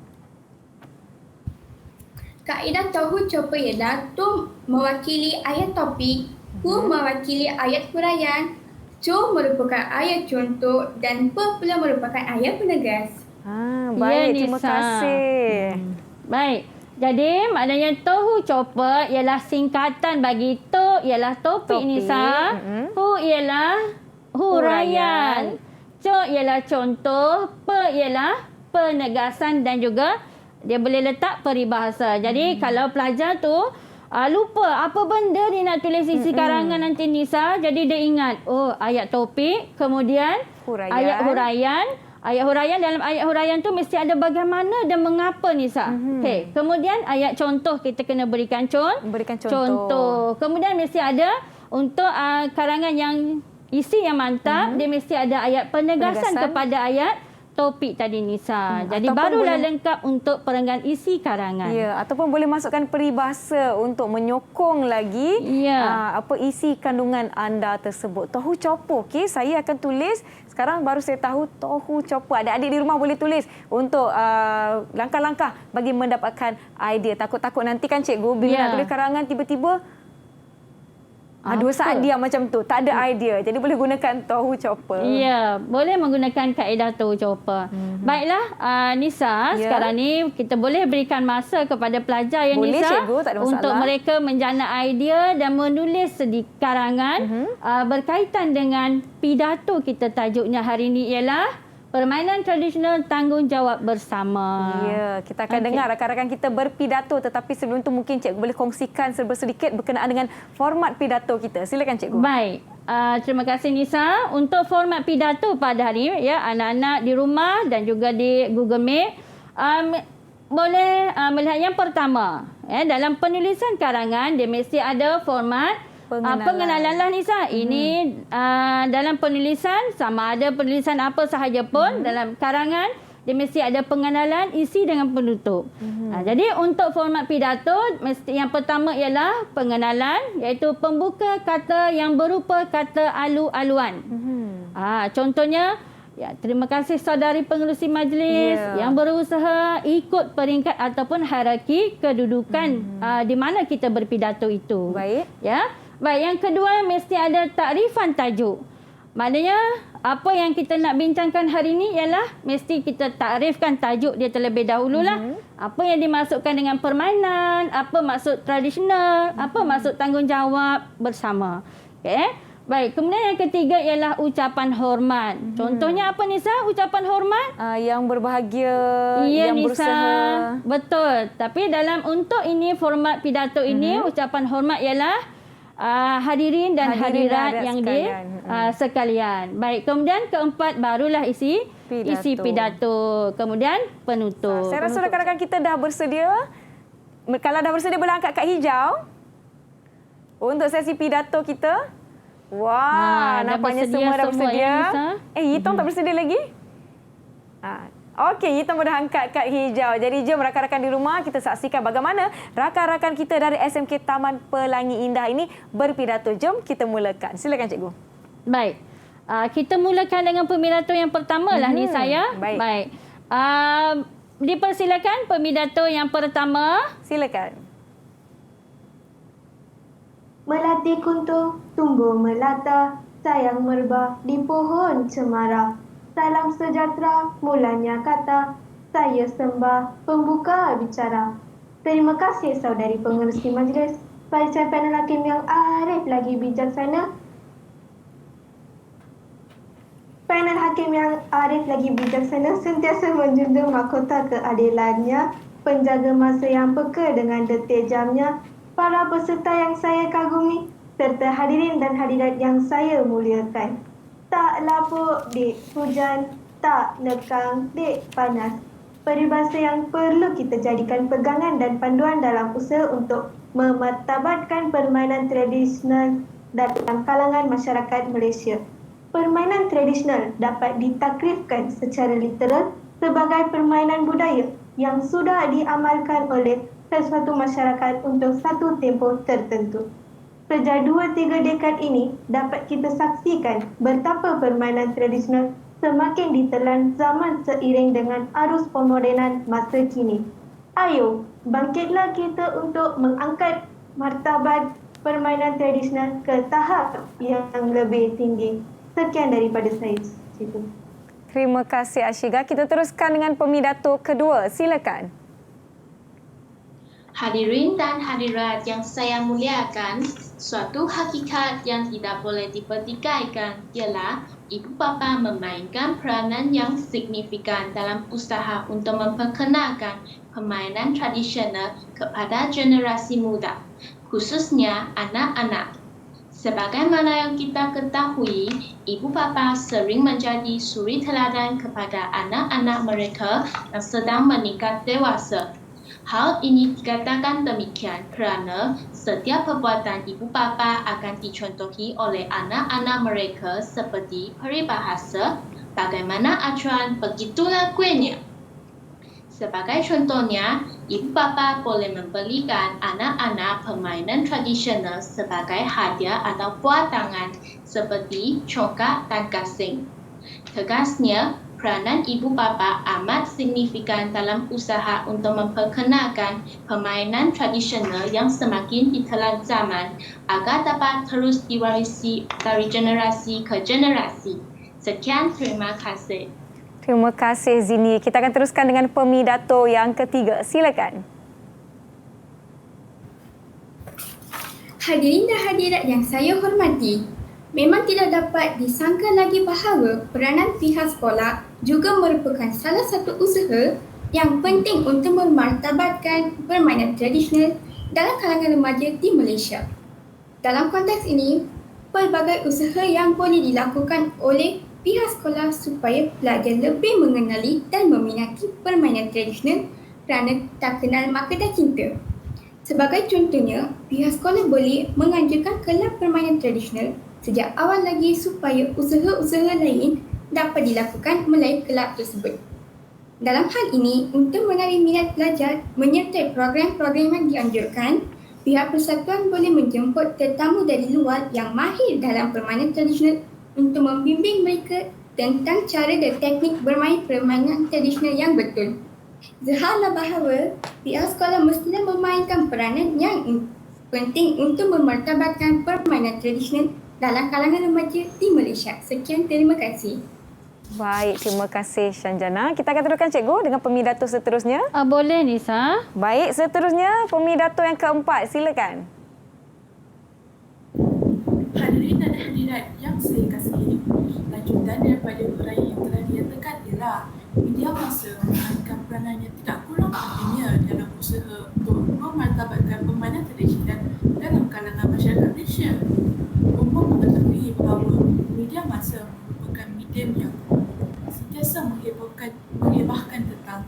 Kaedah tahu chopper ialah tu mewakili ayat topik, hu mewakili ayat huraian, co merupakan ayat contoh dan pe pula merupakan ayat penegas. Baik, terima kasih. Baik. Jadi maknanya tahu chopper ialah singkatan bagi to ialah topik Nisa, hu ialah huraian, co ialah contoh, pe ialah penegasan dan juga dia boleh letak peribahasa. Jadi kalau pelajar tu lupa apa benda dia nak tulis isi karangan nanti Nisa, jadi dia ingat ayat topik, kemudian ayat huraian. Ayat huraian, dalam ayat huraian tu mesti ada bagaimana dan mengapa Nisa. Okey, kemudian ayat contoh kita kena berikan contoh. Kemudian mesti ada untuk karangan yang isi yang mantap, dia mesti ada ayat penegasan kepada ayat topik tadi Nisa. Jadi barulah lengkap untuk perenggan isi karangan. Ya, ataupun boleh masukkan peribahasa untuk menyokong lagi apa isi kandungan anda tersebut. Tahu chopper. Okey, saya akan tulis. Sekarang baru saya tahu tahu chopper. Adik-adik di rumah boleh tulis untuk langkah-langkah bagi mendapatkan idea. Takut-takut nanti kan cikgu bila nak tulis karangan tiba-tiba 2 saat diam macam tu. Tak ada idea. Jadi boleh gunakan tahu chopper. Ya, boleh menggunakan kaedah tahu chopper. Baiklah, Nisa, sekarang ni kita boleh berikan masa kepada pelajar yang boleh, Nisa cikgu, tak ada masalah. untuk mereka menjana idea dan menulis sedikit karangan berkaitan dengan pidato kita. Tajuknya hari ini ialah permainan tradisional tanggungjawab bersama. Ya, kita akan dengar rakan-rakan kita berpidato, tetapi sebelum itu mungkin cikgu boleh kongsikan sedikit berkenaan dengan format pidato kita. Silakan cikgu. Baik. Terima kasih Nisa. Untuk format pidato pada hari ini, ya, anak-anak di rumah dan juga di Google Meet boleh melihat yang pertama. Dalam penulisan karangan dia mesti ada format pengenalan lah Nisa. Ini dalam penulisan, sama ada penulisan apa sahaja pun dalam karangan, dia mesti ada pengenalan, isi dengan penutup. Jadi untuk format pidato, mesti yang pertama ialah pengenalan, iaitu pembuka kata yang berupa kata alu-aluan. Contohnya, terima kasih saudari pengerusi majlis yang berusaha ikut peringkat ataupun hierarki kedudukan di mana kita berpidato itu. Baik. Baik, yang kedua mesti ada takrifan tajuk. Maknanya apa yang kita nak bincangkan hari ini ialah mesti kita takrifkan tajuk dia terlebih dahululah. Apa yang dimasukkan dengan permainan, apa maksud tradisional, apa maksud tanggungjawab bersama. Okey. Baik, kemudian yang ketiga ialah ucapan hormat. Contohnya apa Nisa? Ucapan hormat? Yang berbahagia, Ya, yang Nisa. berusaha. Betul. Tapi dalam untuk ini format pidato ini ucapan hormat ialah hadirin dan hadirat yang sekalian. Baik, kemudian keempat barulah isi pidato. Kemudian penutup. Saya rasa rakan-rakan kita dah bersedia. Kalau dah bersedia boleh angkat kad hijau untuk sesi pidato kita. Wah, nampaknya semua dah bersedia. Yitom tak bersedia lagi? Okey, Yitom dah angkat kad hijau. Jadi jom rakan-rakan di rumah kita saksikan bagaimana rakan-rakan kita dari SMK Taman Pelangi Indah ini berpidato. Jom kita mulakan. Silakan cikgu. Baik. Kita mulakan dengan pemidato yang pertama lah ni saya. Baik. Dipersilakan pemidato yang pertama. Silakan. Melati kuntung, tumbuh melata, sayang merbah di pohon cemara. Salam sejahtera, mulanya kata, saya sembah pembuka bicara. Terima kasih saudari pengerusi majlis, barisan panel hakim yang arif lagi bijaksana. Panel hakim yang arif lagi bijaksana sentiasa menjunjung mahkota keadilannya, penjaga masa yang peka dengan detik jamnya, para peserta yang saya kagumi, serta hadirin dan hadirat yang saya muliakan. Tak lapuk, dik hujan, tak nekang, dik panas. Peribahasa yang perlu kita jadikan pegangan dan panduan dalam usaha untuk memartabatkan permainan tradisional dalam kalangan masyarakat Malaysia. Permainan tradisional dapat ditakrifkan secara literal sebagai permainan budaya yang sudah diamalkan oleh sesuatu masyarakat untuk satu tempoh tertentu. Sejak 2-3 dekad ini dapat kita saksikan betapa permainan tradisional semakin ditelan zaman seiring dengan arus pemodenan masa kini. Ayo, bangkitlah kita untuk mengangkat martabat permainan tradisional ke tahap yang lebih tinggi. Sekian daripada saya, Cikgu. Terima kasih Ashiga. Kita teruskan dengan pemidato kedua. Silakan. Hadirin dan hadirat yang saya muliakan, suatu hakikat yang tidak boleh dipertikaikan ialah ibu bapa memainkan peranan yang signifikan dalam usaha untuk memperkenalkan permainan tradisional kepada generasi muda, khususnya anak-anak. Sebagaimana yang kita ketahui, ibu bapa sering menjadi suri teladan kepada anak-anak mereka yang sedang meningkat dewasa. Hal ini dikatakan demikian kerana setiap perbuatan ibu bapa akan dicontohi oleh anak-anak mereka seperti peribahasa, bagaimana acuan begitulah kuenya. Sebagai contohnya, ibu bapa boleh membelikan anak-anak permainan tradisional sebagai hadiah atau buah tangan seperti congkak dan gasing. Tegasnya, peranan ibu bapa amat signifikan dalam usaha untuk memperkenalkan permainan tradisional yang semakin ditelan zaman agar dapat terus diwarisi dari generasi ke generasi. Sekian, terima kasih. Terima kasih Zini. Kita akan teruskan dengan pemidato yang ketiga. Silakan. Hadirin dan hadirat yang saya hormati, memang tidak dapat disangka lagi bahawa peranan pihak sekolah juga merupakan salah satu usaha yang penting untuk memartabatkan permainan tradisional dalam kalangan remaja di Malaysia. Dalam konteks ini, pelbagai usaha yang boleh dilakukan oleh pihak sekolah supaya pelajar lebih mengenali dan meminati permainan tradisional kerana tak kenal maka tak cinta. Sebagai contohnya, pihak sekolah boleh menganjurkan kelab permainan tradisional sejak awal lagi supaya usaha-usaha lain dapat dilakukan melalui kelab tersebut. Dalam hal ini, untuk menarik minat pelajar menyertai program-program yang dianjurkan, pihak persatuan boleh menjemput tetamu dari luar yang mahir dalam permainan tradisional untuk membimbing mereka tentang cara dan teknik bermain permainan tradisional yang betul. Sehalnya bahawa pihak sekolah mestilah memainkan peranan yang penting untuk memartabatkan permainan tradisional dalam kalangan remaja di Malaysia. Sekian, terima kasih. Baik, terima kasih Syanjana. Kita akan teruskan cikgu dengan pemidato seterusnya. Boleh Nisa. Baik, seterusnya pemidato yang keempat. Silakan. Hadirin dan hadirat lanjutan daripada huraian yang telah dinyatakan ialah media massa memainkan peranan yang tidak kurang pentingnya dalam usaha untuk memartabatkan permainan tradisional dalam kalangan masyarakat Malaysia. Umum mengetahui bahawa media massa merupakan medium yang sentiasa menghebahkan tentang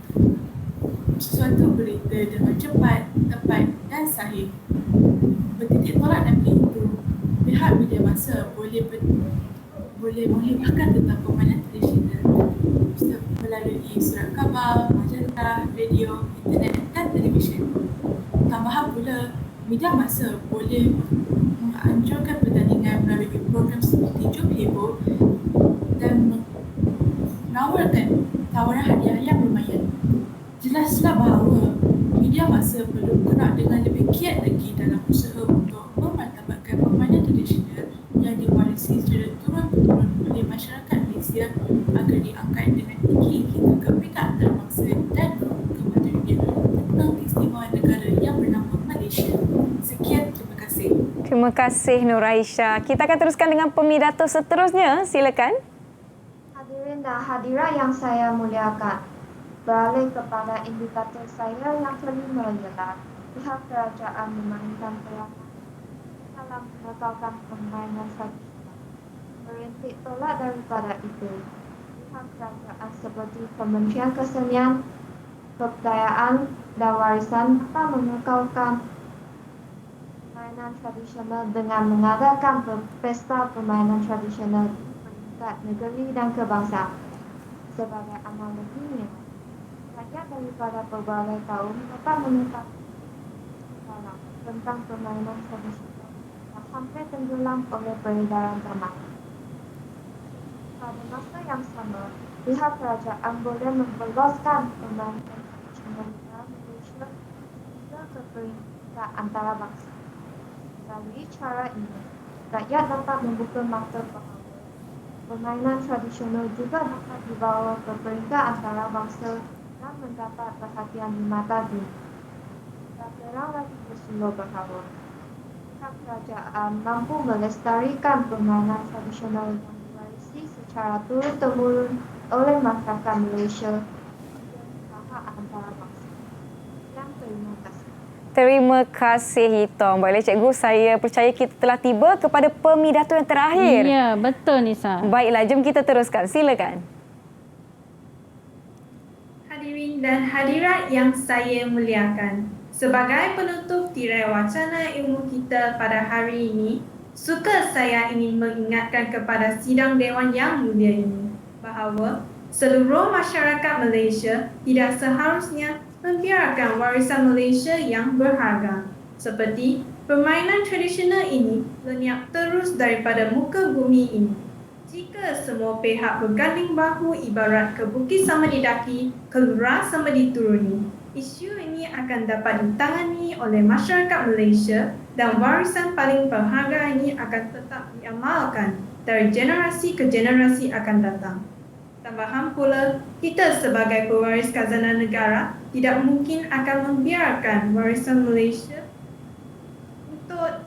sesuatu berita dengan cepat, tepat dan sahih. Bertitik tolak dari itu, pihak media massa boleh menghebahkan tentang permainan tradisional melalui surat khabar, majalah, radio, internet dan televisyen. Tambahan pula, media massa boleh menganjurkan pertandingan melalui program seperti Jom Heboh dan menawarkan tawaran hadiah yang lumayan. Jelaslah bahawa media massa perlu gerak dengan lebih giat lagi dalam usaha untuk memartabatkan permainan tradisional yang diwarisi secara turun-temurun oleh masyarakat Malaysia agar diangkat dengan tinggi-tinggi ke peringkat antarabangsa dan ke dunia tentang keistimewaan negara yang bernama Malaysia. Sekian, terima kasih. Terima kasih Nur Aisyah. Kita akan teruskan dengan pemidato seterusnya. Silakan. Hadirin dan hadirat yang saya muliakan, beralih kepada indikator saya yang kelima ialah pihak kerajaan memainkan peranan dalam mengekalkan permainan tradisional. Merintik tolak daripada itu, pihak kerajaan seperti Kementerian Kesenian, Kebudayaan dan Warisan dapat mengekalkan permainan tradisional dengan mengadakan pesta permainan tradisional di peringkat negeri dan kebangsaan. Sebagai analoginya, rakyat daripada pelbagai kaum dapat mengetahui tentang permainan tradisional yang hampir tenggelam oleh peredaran zaman. Pada masa yang sama, pihak kerajaan boleh membeloskan permainan tradisional Malaysia hingga ke peringkat antarabangsa. Melalui cara ini, rakyat dapat membuka mata bahawa permainan tradisional juga dapat dibawa ke peringkat antarabangsa dan mendapat perhatian di mata dunia. Dan terang lagi bersulur bahawa pihak kerajaan mampu melestarikan permainan tradisional yang diwarisi secara turun-temurun oleh masyarakat Malaysia dan tahap antarabangsa. Dan terima kasih. Terima kasih Hitom. Baiklah cikgu, saya percaya kita telah tiba kepada pemidato yang terakhir. Ya, betul Nisa. Baiklah, jom kita teruskan. Silakan. Hadirin dan hadirat yang saya muliakan, sebagai penutup tirai wacana ilmu kita pada hari ini, suka saya ingin mengingatkan kepada sidang Dewan yang mulia ini bahawa seluruh masyarakat Malaysia tidak seharusnya membiarkan warisan Malaysia yang berharga seperti permainan tradisional ini lenyap terus daripada muka bumi ini. Jika semua pihak berganding bahu ibarat ke bukit sama didaki, kelurah sama dituruni, isu ini akan dapat ditangani oleh masyarakat Malaysia dan warisan paling berharga ini akan tetap diamalkan dari generasi ke generasi akan datang. Tambahan pula, kita sebagai pewaris khazanah negara tidak mungkin akan membiarkan warisan Malaysia untuk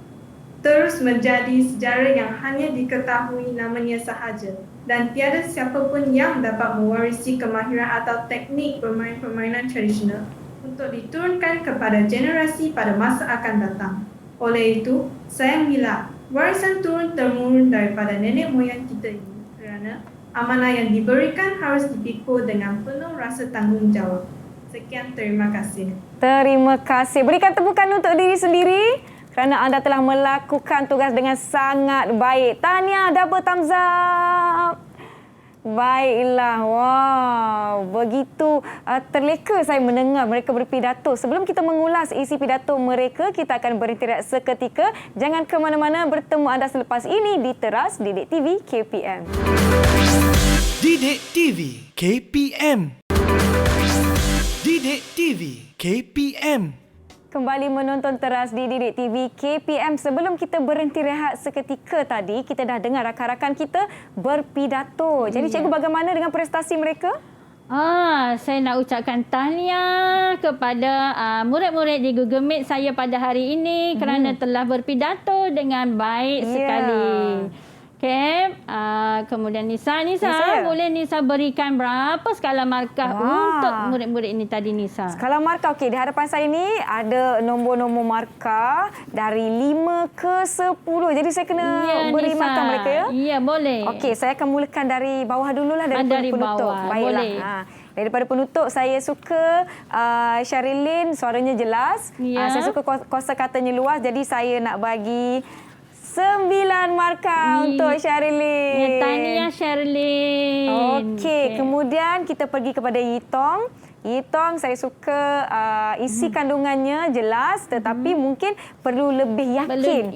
terus menjadi sejarah yang hanya diketahui namanya sahaja dan tiada siapa pun yang dapat mewarisi kemahiran atau teknik permainan tradisional untuk diturunkan kepada generasi pada masa akan datang. Oleh itu, saya mila warisan turun-temurun daripada nenek moyang kita ini kerana amanah yang diberikan harus dipikul dengan penuh rasa tanggungjawab. Sekian, terima kasih. Terima kasih. Berikan tepukan untuk diri sendiri kerana anda telah melakukan tugas dengan sangat baik. Tahniah, double thumbs up. Baiklah, wow, begitu terleka saya mendengar mereka berpidato. Sebelum kita mengulas isi pidato mereka, kita akan berhenti seketika. Jangan ke mana-mana, bertemu anda selepas ini di Teras Didik TV KPM. Didik TV KPM. Didik TV KPM. Kembali menonton Teras di Didik TV KPM. Sebelum kita berhenti rehat seketika tadi, kita dah dengar rakan-rakan kita berpidato. Jadi cikgu, bagaimana dengan prestasi mereka? Saya nak ucapkan tahniah kepada murid-murid di Google Meet saya pada hari ini kerana telah berpidato dengan baik sekali. Okey, kemudian Nisa Nisa. boleh Nisa berikan berapa skala markah untuk murid-murid ini tadi Nisa? Skala markah, okey, di hadapan saya ni ada nombor-nombor markah dari 5 ke 10. Jadi saya kena beri Nisa. markah mereka ya? Ya, boleh. Okey, saya akan mulakan dari bawah dululah, dari penutup. bawah. Baiklah. Boleh. Daripada penutup, saya suka Syarilin, suaranya jelas. Ya. Saya suka kosa katanya luas, jadi saya nak bagi 9 markah untuk Syarilin. Ya, tahniah Syarilin. Okey, kemudian kita pergi kepada Yitong. Yitong saya suka isi kandungannya jelas, tetapi mungkin perlu lebih yakin,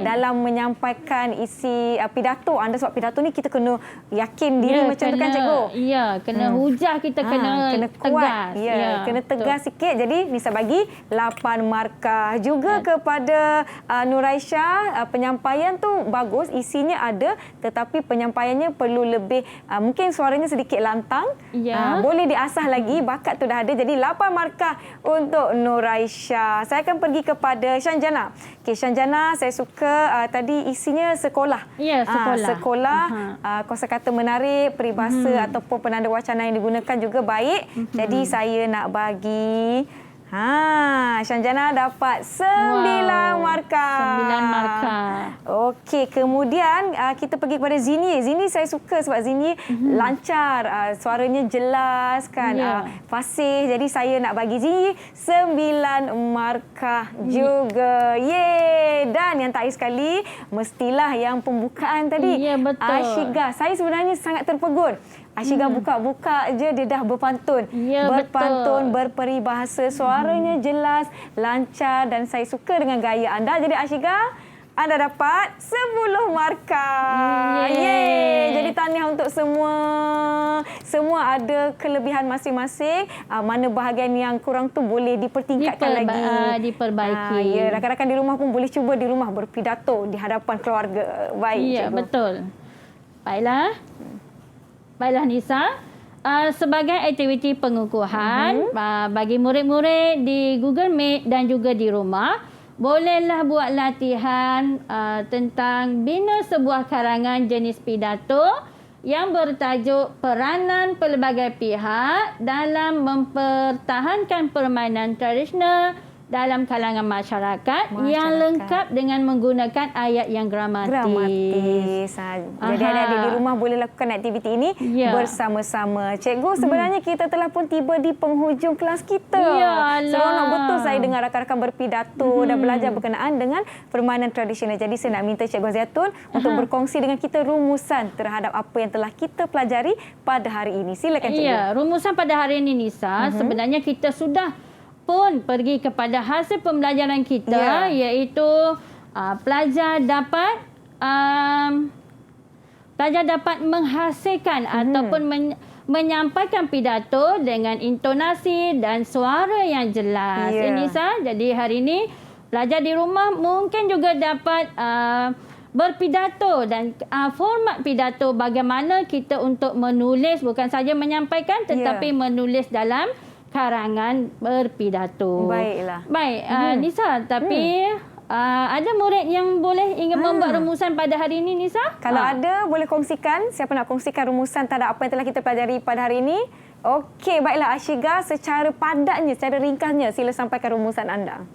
dalam menyampaikan isi pidato anda, sebab pidato ni kita kena yakin diri macam tu kan cikgu. Ya, kena hujah, kita kena kuat. tegas. Kena tegas sikit. Jadi Nisa bagi 8 markah. Juga kepada Nuraisyah, penyampaian tu bagus, isinya ada, tetapi penyampaiannya perlu lebih mungkin suaranya sedikit lantang. Boleh diasah lagi, bakat tu dah ada. Jadi 8 markah untuk Nuraisyah. Saya akan pergi kepada Syanjana. Okey, Syanjana saya suka tadi isinya sekolah. Ya, sekolah. Sekolah, kosakata menarik, peribahasa ataupun penanda wacana yang digunakan juga baik. Jadi saya nak bagi Syanjana dapat 9 markah. 9 markah. Okey, kemudian kita pergi kepada Zini. Zini saya suka sebab Zini lancar, suaranya jelas kan, fasih. Jadi saya nak bagi Zini 9 markah juga. Yeay! Dan yang terakhir sekali, mestilah yang pembukaan tadi. Ya, betul. Ashiga. Saya sebenarnya sangat terpegun. Ashiga buka-buka je dia dah berpantun. Ya, berpantun, berperibahasa, suaranya jelas, lancar dan saya suka dengan gaya anda. Jadi Ashiga, anda dapat 10 markah. Yeay! Jadi tahniah untuk semua. Semua ada kelebihan masing-masing. Mana bahagian yang kurang tu boleh dipertingkatkan lagi. Diperbaiki. Ya, rakan-rakan di rumah pun boleh cuba di rumah berpidato di hadapan keluarga. Baik, ya, cikgu. Betul. Baiklah Nisa, sebagai aktiviti pengukuhan bagi murid-murid di Google Meet dan juga di rumah, bolehlah buat latihan tentang bina sebuah karangan jenis pidato yang bertajuk peranan pelbagai pihak dalam mempertahankan permainan tradisional dalam kalangan masyarakat yang lengkap dengan menggunakan ayat yang gramatis. Jadi adik-adik di rumah boleh lakukan aktiviti ini bersama-sama. Cikgu, sebenarnya kita telah pun tiba di penghujung kelas kita. Seronok betul saya dengar rakan-rakan berpidato dan belajar berkenaan dengan permainan tradisional. Jadi saya nak minta Cikgu Zaitun untuk berkongsi dengan kita rumusan terhadap apa yang telah kita pelajari pada hari ini. Silakan Cikgu. Ya, rumusan pada hari ini Nisa, sebenarnya kita sudah pun pergi kepada hasil pembelajaran kita, iaitu pelajar dapat menghasilkan ataupun menyampaikan pidato dengan intonasi dan suara yang jelas. Nisa, jadi hari ini pelajar di rumah mungkin juga dapat berpidato dan format pidato, bagaimana kita untuk menulis, bukan saja menyampaikan tetapi menulis dalam karangan berpidato. Baiklah. Baik, Nisa, tapi ada murid yang boleh ingin membuat rumusan pada hari ini, Nisa? Kalau ada, boleh kongsikan. Siapa nak kongsikan rumusan terhadap apa yang telah kita pelajari pada hari ini? Okey, baiklah Ashiga, secara padatnya, secara ringkasnya, sila sampaikan rumusan anda.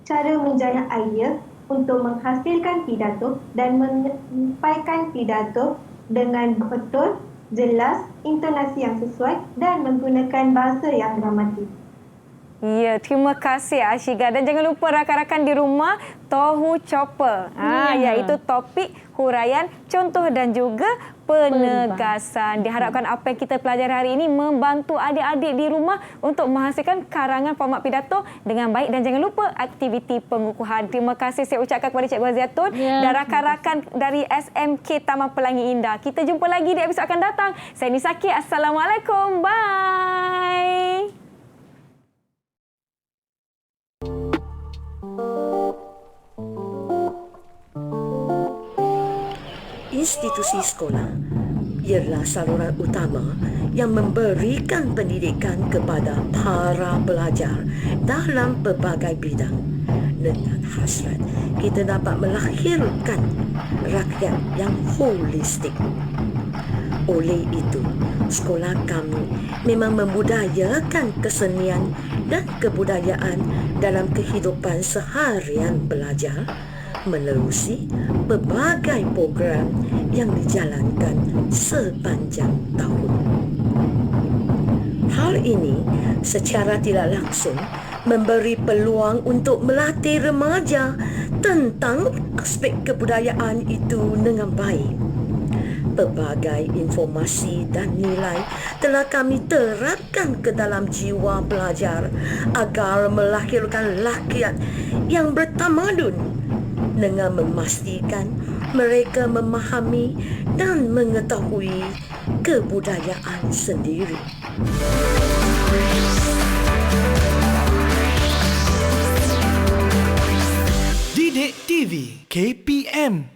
Cara menjana idea untuk menghasilkan pidato dan menyampaikan pidato dengan betul, jelas, intonasi yang sesuai dan menggunakan bahasa yang gramatis. Ya, terima kasih Ashiga. Dan jangan lupa rakan-rakan di rumah, Tohu Chopper. Iaitu topik, huraian, contoh dan juga penegasan. Diharapkan apa yang kita pelajari hari ini membantu adik-adik di rumah untuk menghasilkan karangan format pidato dengan baik. Dan jangan lupa aktiviti pengukuhan. Terima kasih saya ucapkan kepada Cikgu Zaitun dan rakan-rakan dari SMK Taman Pelangi Indah. Kita jumpa lagi di episod akan datang. Saya Nisaki. Assalamualaikum. Bye. Institusi sekolah ialah saluran utama yang memberikan pendidikan kepada para pelajar dalam pelbagai bidang. Dengan hasrat, kita dapat melahirkan rakyat yang holistik. Oleh itu, sekolah kami memang membudayakan kesenian dan kebudayaan dalam kehidupan seharian pelajar menerusi pelbagai program yang dijalankan sepanjang tahun. Hal ini secara tidak langsung memberi peluang untuk melatih remaja tentang aspek kebudayaan itu dengan baik. Pelbagai informasi dan nilai telah kami terapkan ke dalam jiwa pelajar agar melahirkan rakyat yang bertamadun dengan memastikan mereka memahami dan mengetahui kebudayaan sendiri. Didik TV KPM